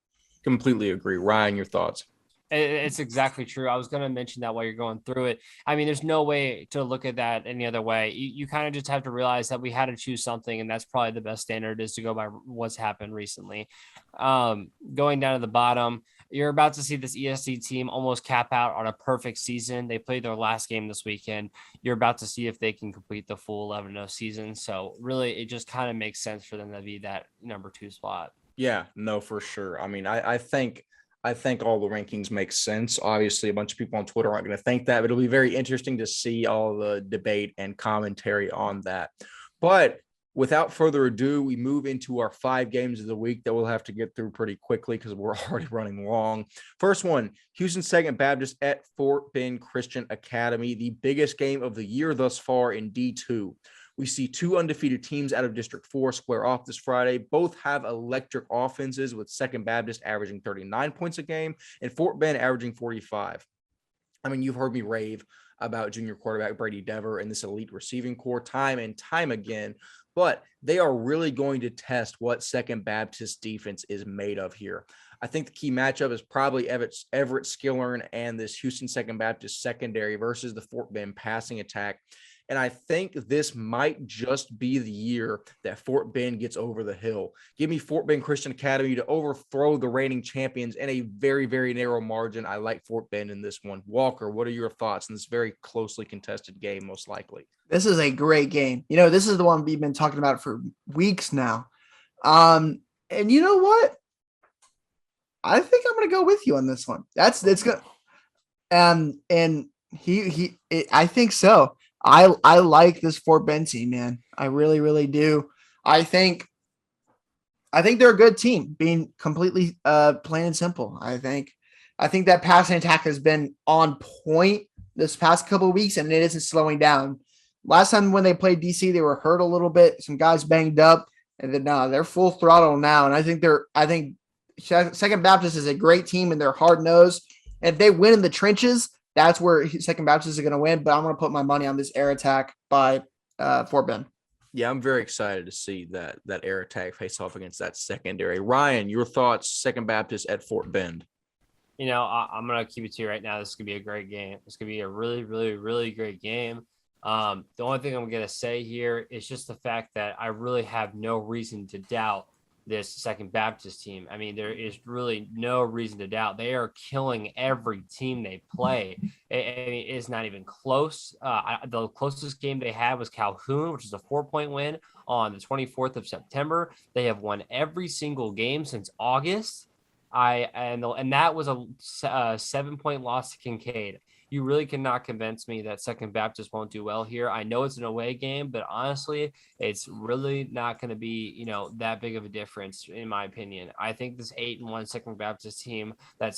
Completely agree. Ryan, your thoughts?
It's exactly true. I was going to mention that while you're going through it. I mean, there's no way to look at that any other way. You kind of just have to realize that we had to choose something, and that's probably the best standard is to go by what's happened recently. Going down to the bottom, you're about to see this ESC team almost cap out on a perfect season. They played their last game this weekend. You're about to see if they can complete the full 11-0 season. So really, it just kind of makes sense for them to be that number 2 spot.
Yeah, no, for sure. I mean, I think all the rankings make sense. Obviously, a bunch of people on Twitter aren't going to think that, but it'll be very interesting to see all the debate and commentary on that. But Without further ado, we move into our 5 games of the week that we'll have to get through pretty quickly because we're already running long. First one, Houston Second Baptist at Fort Bend Christian Academy, the biggest game of the year thus far in D2. We see 2 undefeated teams out of District 4 square off this Friday. Both have electric offenses, with Second Baptist averaging 39 points a game and Fort Bend averaging 45. I mean, you've heard me rave about junior quarterback Brady Dever and this elite receiving core time and time again, but they are really going to test what Second Baptist defense is made of here. I think the key matchup is probably Everett Skillern and this Houston Second Baptist secondary versus the Fort Bend passing attack. And I think this might just be the year that Fort Bend gets over the hill. Give me Fort Bend Christian Academy to overthrow the reigning champions in a very, very narrow margin. I like Fort Bend in this one. Walker, what are your thoughts in this very closely contested game, most likely?
This is a great game. This is the one we've been talking about for weeks now. And you know what? I think I'm going to go with you on this one. That's good. And I think so. I like this Fort Bend team, man. I really, really do. I think they're a good team, being completely plain and simple. I think that passing attack has been on point this past couple of weeks, and it isn't slowing down. Last time when they played DC, they were hurt a little bit. Some guys banged up, and then they're full throttle now. And I think Second Baptist is a great team, and they're hard nosed. And if they win in the trenches, that's where Second Baptist is going to win. But I'm going to put my money on this air attack by Fort Bend.
Yeah, I'm very excited to see that air attack face off against that secondary. Ryan, your thoughts, Second Baptist at Fort Bend?
I'm going to keep it to you right now. This is going to be a great game. It's going to be a really, really, really great game. The only thing I'm going to say here is just the fact that I really have no reason to doubt this Second Baptist team. I mean, there is really no reason to doubt. They are killing every team they play. It is not even close. The closest game they had was Calhoun, which is a 4-point win on the 24th of September. They have won every single game since August. And that was a 7-point loss to Kincaid. You really cannot convince me that Second Baptist won't do well here. I know it's an away game, but honestly, it's really not going to be, that big of a difference, in my opinion. I think this 8-1 Second Baptist team that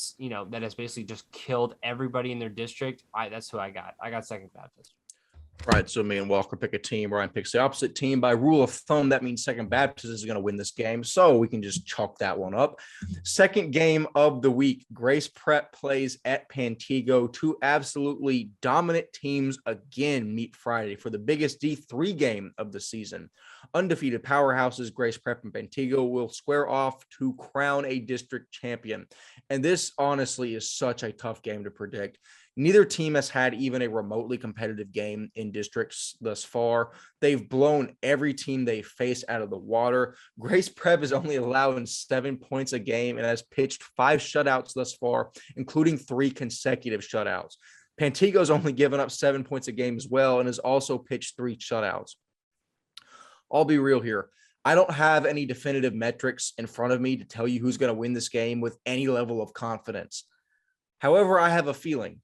has basically just killed everybody in their district. That's who I got. I got Second Baptist.
All right, so me and Walker pick a team. Ryan picks the opposite team. By rule of thumb, that means Second Baptist is going to win this game, so we can just chalk that one up. Second game of the week, Grace Prep plays at Pantego. 2 absolutely dominant teams again meet Friday for the biggest D3 game of the season. Undefeated powerhouses, Grace Prep and Pantego, will square off to crown a district champion. And this, honestly, is such a tough game to predict. Neither team has had even a remotely competitive game in districts thus far. They've blown every team they face out of the water. Grace Prep is only allowing 7 points a game and has pitched 5 shutouts thus far, including 3 consecutive shutouts. Pantego's only given up 7 points a game as well and has also pitched 3 shutouts. I'll be real here. I don't have any definitive metrics in front of me to tell you who's going to win this game with any level of confidence. However, I have a feeling.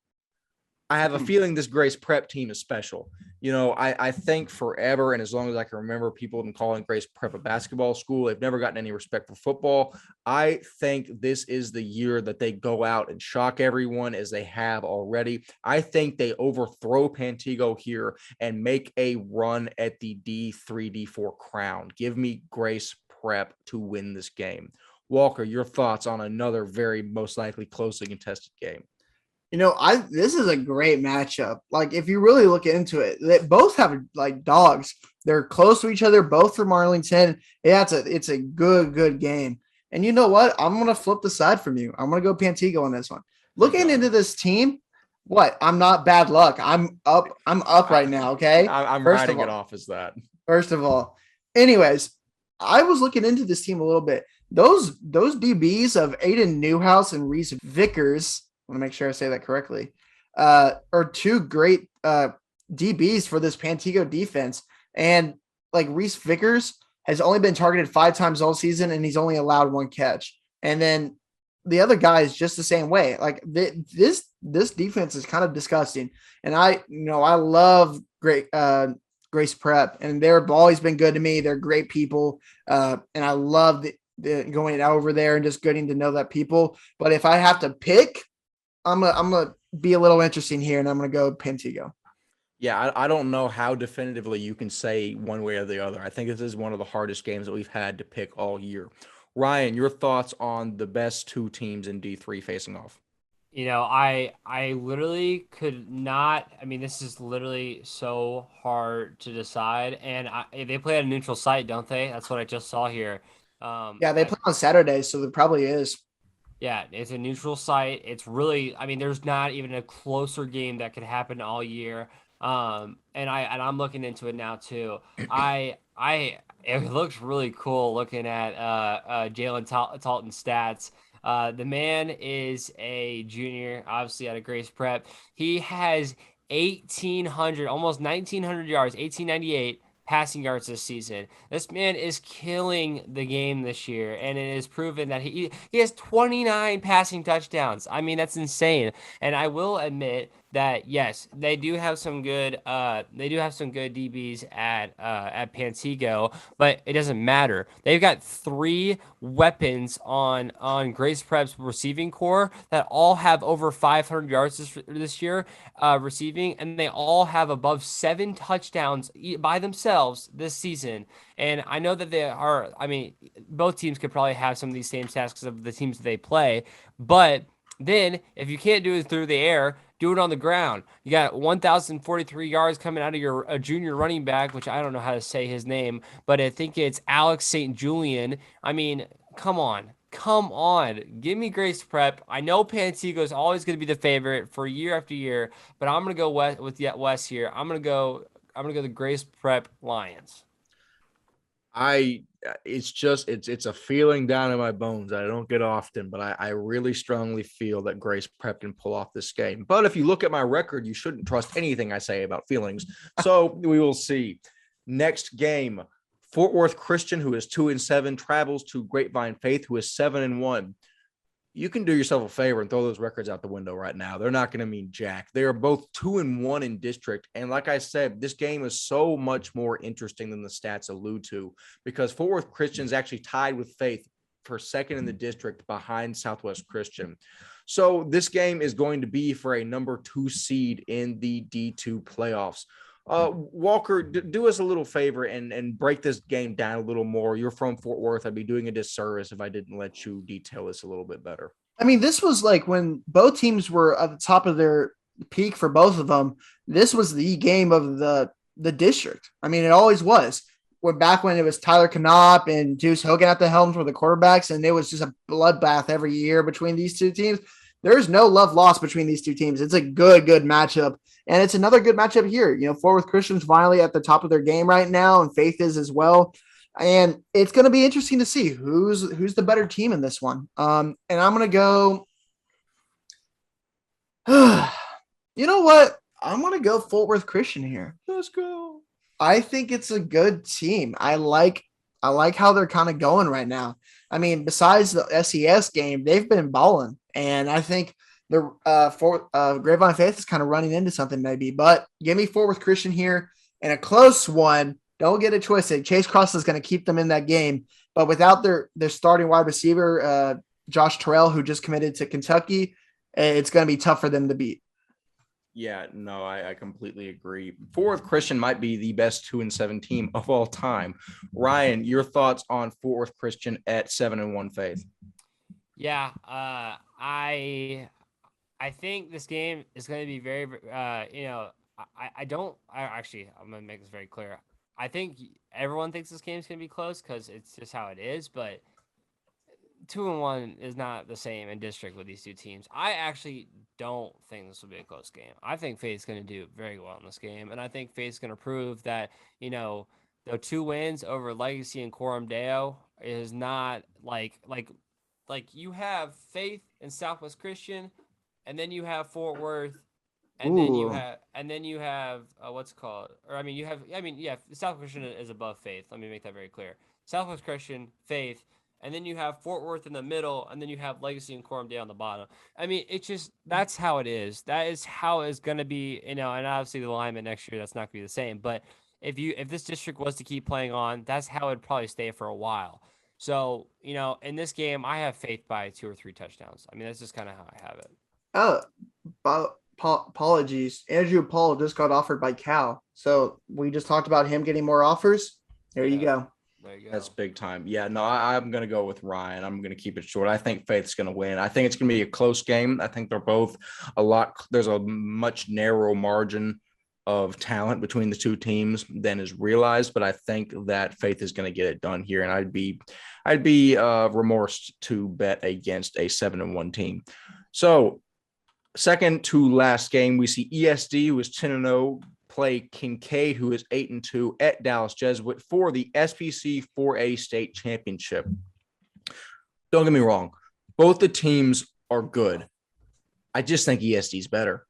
This Grace Prep team is special. I think forever, and as long as I can remember, people have been calling Grace Prep a basketball school. They've never gotten any respect for football. I think this is the year that they go out and shock everyone, as they have already. I think they overthrow Pantego here and make a run at the D3, D4 crown. Give me Grace Prep to win this game. Walker, your thoughts on another very most likely closely contested game?
This is a great matchup. Like, if you really look into it, they both have like dogs. They're close to each other, both from Arlington. Yeah, it's a good game. And you know what? I'm gonna flip the side from you. I'm gonna go Pantego on this one. Looking into this team, I'm not bad luck. I'm up right now. Okay,
I'm writing it off as that.
First of all, anyways, I was looking into this team a little bit. Those DBs of Aiden Newhouse and Reese Vickers, I want to make sure I say that correctly, are 2 great DBs for this Pantego defense. And like, Reese Vickers has only been targeted 5 times all season, and he's only allowed 1 catch. And then the other guy is just the same way. Like, this defense is kind of disgusting. And I love Grace Prep, and they've always been good to me. They're great people, and I love going over there and just getting to know that people. But if I have to pick, I'm gonna be a little interesting here, and I'm gonna go Pantego.
Yeah, I don't know how definitively you can say one way or the other. I think this is one of the hardest games that we've had to pick all year. Ryan, your thoughts on the best two teams in D3 facing off?
I literally could not. I mean, this is literally so hard to decide. And they play at a neutral site, don't they? That's what I just saw here.
Yeah, they play on Saturdays, so there probably is.
Yeah, it's a neutral site. It's really, I mean, there's not even a closer game that could happen all year. And I'm looking into it now too. It looks really cool looking at Jalen Talton stats. The man is a junior, obviously out of Grace Prep. He has 1,800, almost 1,900 yards, 1,898 passing yards this season. This man is killing the game this year, and it is proven that he has 29 passing touchdowns. I mean, that's insane. And I will admit that yes, they do have some good DBs at Pantego, but it doesn't matter. They've got three weapons on Grace Prep's receiving core that all have over 500 yards this year receiving, and they all have above 7 touchdowns by themselves this season. And I know that they are. I mean, both teams could probably have some of these same tasks of the teams that they play, but then, if you can't do it through the air, do it on the ground. You got 1,043 yards coming out of your junior running back, which I don't know how to say his name, but I think it's Alex St. Julian. I mean, come on. Come on. Give me Grace Prep. I know Pantego is always going to be the favorite for year after year, but I'm going to go with Wes here. I'm going to go the Grace Prep Lions.
It's a feeling down in my bones that I don't get often, but I really strongly feel that Grace Prep can pull off this game. But if you look at my record, you shouldn't trust anything I say about feelings. So we will see. Next game, Fort Worth Christian, who is 2-7, travels to Grapevine Faith, who is 7-1. You can do yourself a favor and throw those records out the window right now. They're not going to mean jack. They are both 2-1 in district. And like I said, this game is so much more interesting than the stats allude to, because Fort Worth Christian is actually tied with Faith for second in the district behind Southwest Christian. So this game is going to be for a number 2 seed in the D2 playoffs. Walker, do us a little favor and break this game down a little more. You're from Fort Worth. I'd be doing a disservice if I didn't let you detail this a little bit better.
I mean, this was like when both teams were at the top of their peak for both of them. This was the game of the district. I mean, it always was. When it was Tyler Knopp and Deuce Hogan at the helm for the quarterbacks, and it was just a bloodbath every year between these two teams. There's no love lost between these two teams. It's a good matchup. And it's another good matchup here. Fort Worth Christian's finally at the top of their game right now, and Faith is as well. And it's going to be interesting to see who's the better team in this one. And I'm going to go. You know what? I'm going to go Fort Worth Christian here.
Let's go.
I think it's a good team. I like how they're kind of going right now. I mean, besides the SES game, they've been balling, and I think the Grapevine Faith is kind of running into something maybe. But give me Fort Worth Christian here in a close one. Don't get it twisted. Chase Cross is going to keep them in that game, but without their starting wide receiver, Josh Terrell, who just committed to Kentucky, it's going to be tough for them to beat.
Yeah, no, I completely agree. Fort Worth Christian might be the best 2-7 team of all time. Ryan, your thoughts on Fort Worth Christian at 7-1 Faith?
Yeah, I think this game is going to be very, I'm going to make this very clear. I think everyone thinks this game is going to be close because it's just how it is, but 2-1 is not the same in district with these two teams. I actually don't think this will be a close game. I think Faith's going to do very well in this game, and I think Faith's going to prove that, the 2 wins over Legacy and Coram Deo is not like you have Faith and Southwest Christian, and then you have Fort Worth, and then you have Southwest Christian is above Faith. Let me make that very clear. Southwest Christian, Faith, and then you have Fort Worth in the middle, and then you have Legacy and Coram Deo on the bottom. I mean, that's how it is. That is how it's going to be, and obviously the alignment next year, that's not going to be the same. But if this district was to keep playing on, that's how it'd probably stay for a while. So, in this game, I have faith by 2 or 3 touchdowns. I mean, that's just kind of how I have it.
Oh, apologies. Andrew Paul just got offered by Cal. So we just talked about him getting more offers. There you go.
There you go.
That's big time. Yeah, no, I'm going to go with Ryan. I'm going to keep it short. I think Faith's going to win. I think it's going to be a close game. I think they're both there's a much narrow margin of talent between the two teams than is realized, but I think that Faith is going to get it done here. And I'd be remorsed to bet against a 7-1 team. So second to last game, we see ESD, who is 10-0, play Kincaid, who is 8-2 at Dallas Jesuit for the SPC 4A state championship. Don't get me wrong. Both the teams are good. I just think ESD is better.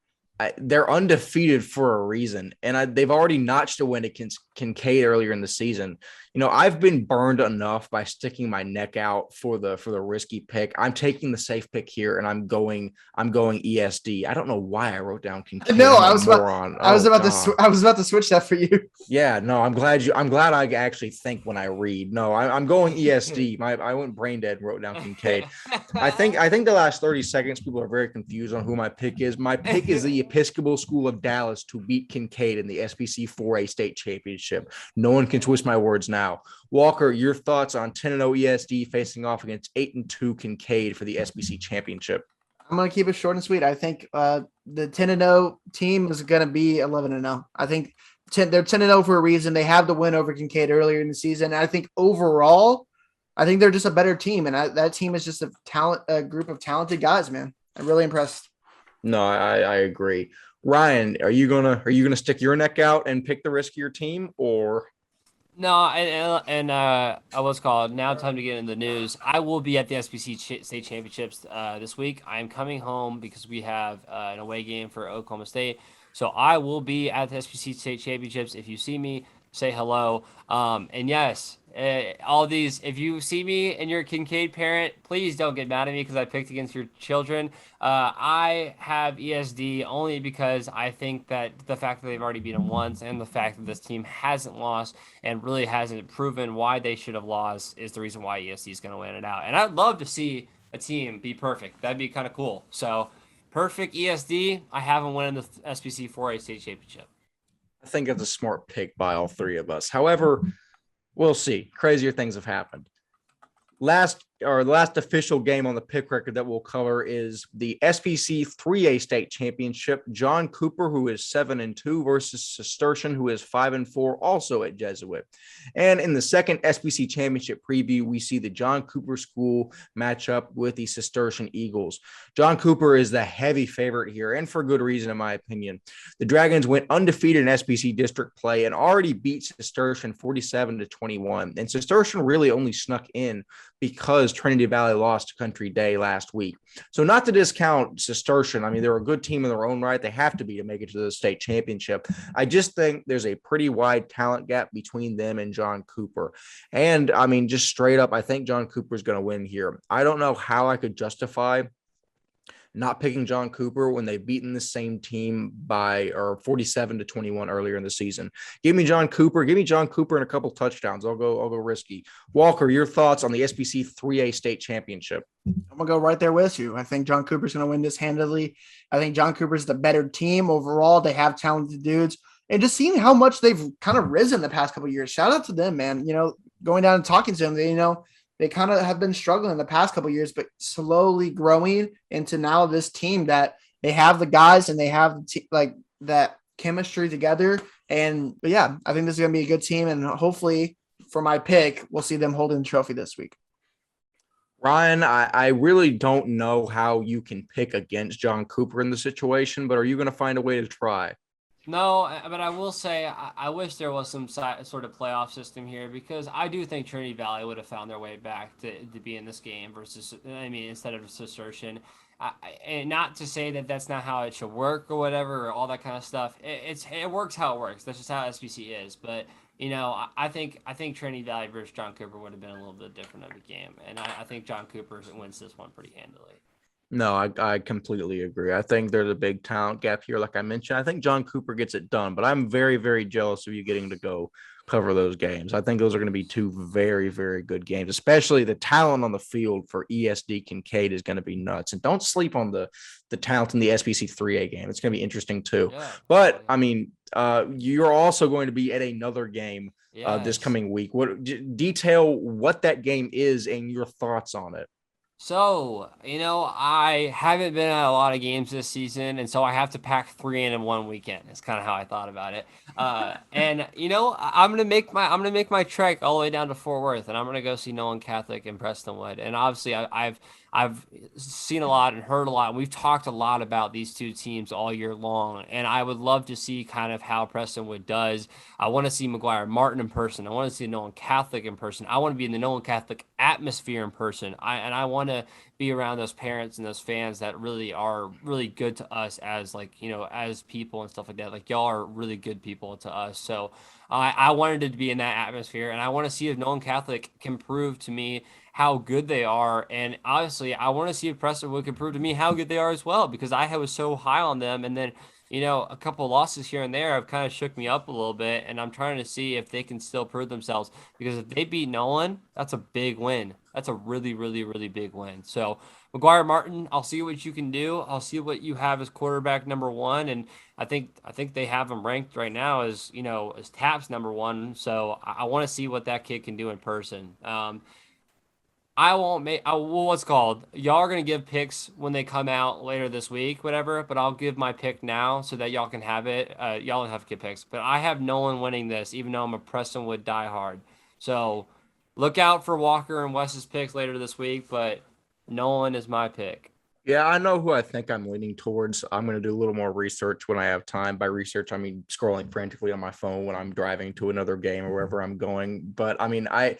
They're undefeated for a reason, and they've already notched a win against Kincaid earlier in the season. I've been burned enough by sticking my neck out for the risky pick. I'm taking the safe pick here, and I'm going ESD. I don't know why I wrote down Kincaid.
No, I was about to switch that for you.
Yeah, no, I'm glad I actually think when I read. No, I'm going ESD. I went brain dead and wrote down Kincaid. I think the last 30 seconds people are very confused on who my pick is. My pick is the Episcopal School of Dallas to beat Kincaid in the SPC 4A state championship. No one can twist my words now. Walker, your thoughts on 10-0 ESD facing off against 8-2 Kincaid for the SPC championship?
I'm going to keep it short and sweet. I think the 10-0 team is going to be 11-0. I think they're 10-0 for a reason. They have the win over Kincaid earlier in the season. And I think overall, I think they're just a better team. And that team is just a group of talented guys, man. I'm really impressed.
No, I agree. Ryan, are you gonna stick your neck out and pick the riskier team, or?
No, and what's called now? Time to get in the news. I will be at the SPC State Championships this week. I am coming home because we have an away game for Oklahoma State. So I will be at the SPC State Championships. If you see me, say hello. And yes, all these. If you see me and you're a Kincaid parent, please don't get mad at me because I picked against your children. I have ESD only because I think that the fact that they've already beaten once and the fact that this team hasn't lost and really hasn't proven why they should have lost is the reason why ESD is going to win it out. And I'd love to see a team be perfect. That'd be kind of cool. So perfect ESD. I haven't won in the SPC 4A state championship.
I think it's a smart pick by all three of us. However, we'll see. Crazier things have happened. Last official game on the pick record that we'll cover is the SPC 3A state championship. John Cooper, who is 7-2, versus Cistercian, who is 5-4, also at Jesuit. And in the second SPC championship preview, we see the John Cooper school match up with the Cistercian Eagles. John Cooper is the heavy favorite here, and for good reason, in my opinion. The Dragons went undefeated in SPC district play and already beat Cistercian 47-21. And Cistercian really only snuck in because Trinity Valley lost to Country Day last week. So not to discount Cistercian. I mean, they're a good team in their own right. They have to be to make it to the state championship. I just think there's a pretty wide talent gap between them and John Cooper. And I mean, just straight up, I think John Cooper is going to win here. I don't know how I could justify not picking John Cooper when they've beaten the same team by 47-21 earlier in the season. Give me John Cooper and a couple touchdowns. I'll go risky. Walker, your thoughts on the SPC 3A state championship?
I'm gonna go right there with you. I think John Cooper's gonna win this handily. I think John Cooper's the better team overall. They have talented dudes, and just seeing how much they've kind of risen the past couple of years. Shout out to them, man. Going down and talking to them, they kind of have been struggling the past couple of years, but slowly growing into now this team that they have the guys and they have that chemistry together. But yeah, I think this is going to be a good team. And hopefully for my pick, we'll see them holding the trophy this week.
Ryan, I really don't know how you can pick against John Cooper in the situation, but are you going to find a way to try?
No, but I will say I wish there was some sort of playoff system here because I do think Trinity Valley would have found their way back to be in this game instead of Cistercian. And not to say that that's not how it should work or whatever or all that kind of stuff. It works how it works. That's just how SPC is. But I think Trinity Valley versus John Cooper would have been a little bit different of a game, and I think John Cooper wins this one pretty handily.
No, I completely agree. I think there's a big talent gap here. Like I mentioned, I think John Cooper gets it done, but I'm very, very jealous of you getting to go cover those games. I think those are going to be two very, very good games, especially the talent on the field for ESD Kincaid is going to be nuts. And don't sleep on the talent in the SPC 3A game. It's going to be interesting too.
Yeah.
But I mean, you're also going to be at another game this
Yes.
coming week. What detail what that game is and your thoughts on it?
So, I haven't been at a lot of games this season, and so I have to pack three in one weekend. It's kind of how I thought about it. And I'm gonna make my trek all the way down to Fort Worth, and I'm gonna go see Nolan Catholic in Prestonwood. And obviously, I've seen a lot and heard a lot, and we've talked a lot about these two teams all year long. And I would love to see kind of how Prestonwood does. I want to see McGuire Martin in person. I want to see Nolan Catholic in person. I want to be in the Nolan Catholic atmosphere in person. I want to be around those parents and those fans that really are really good to us as as people and stuff like that. Like y'all are really good people to us. So I wanted to be in that atmosphere, and I want to see if Nolan Catholic can prove to me how good they are. And obviously, I want to see if Prestonwood can prove to me how good they are as well, because I was so high on them. And then, a couple of losses here and there have kind of shook me up a little bit. And I'm trying to see if they can still prove themselves, because if they beat Nolan, that's a big win. That's a really, really, really big win. So, McGuire Martin, I'll see what you can do. I'll see what you have as quarterback number one. And I think they have him ranked right now as Taps number one. So I want to see what that kid can do in person. I won't make. What's called? Y'all are gonna give picks when they come out later this week, whatever. But I'll give my pick now so that y'all can have it. Y'all don't have to give picks, but I have Nolan winning this, even though I'm a Prestonwood diehard. So look out for Walker and Wes's picks later this week. But Nolan is my pick.
Yeah, I know who I think I'm leaning towards. I'm going to do a little more research when I have time. By research, I mean scrolling frantically on my phone when I'm driving to another game or wherever I'm going. But I mean, I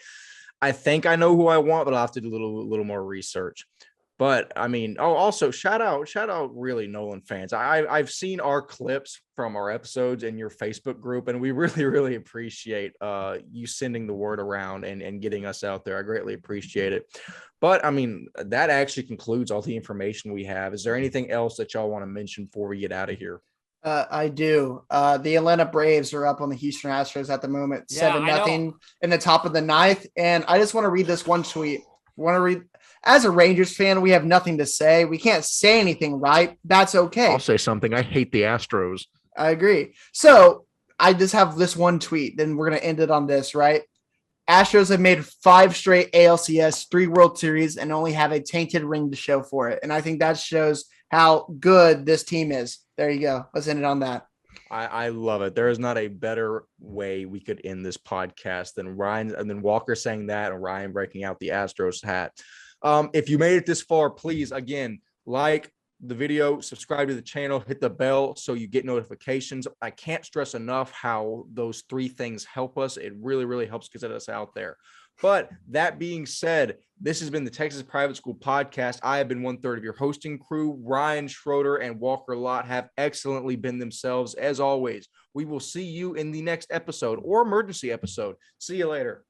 think I know who I want, but I'll have to do a little more research. But I mean, also shout out really Nolan fans. I've seen our clips from our episodes in your Facebook group, and we really, really appreciate you sending the word around and getting us out there. I greatly appreciate it. But I mean, that actually concludes all the information we have. Is there anything else that y'all want to mention before we get out of here?
I do. The Atlanta Braves are up on the Houston Astros at the moment,
Yeah,
7-0 in the top of the ninth. And I just want to read this one tweet. As a Rangers fan, we have nothing to say. We can't say anything, right? That's okay.
I'll say something. I hate the Astros.
I agree. So I just have this one tweet. Then we're going to end it on this, right? Astros have made 5 straight ALCS, 3 World Series, and only have a tainted ring to show for it. And I think that shows how good this team is. There you go. Let's end it on that.
I love it. There is not a better way we could end this podcast than Ryan and then Walker saying that and Ryan breaking out the Astros hat. If you made it this far, please, again, like the video, subscribe to the channel, hit the bell so you get notifications. I can't stress enough how those 3 things help us. It really, really helps get us out there. But that being said, this has been the Texas Private School Podcast. I have been 1/3 of your hosting crew. Ryan Schroeder and Walker Lott have excellently been themselves. As always, we will see you in the next episode or emergency episode. See you later.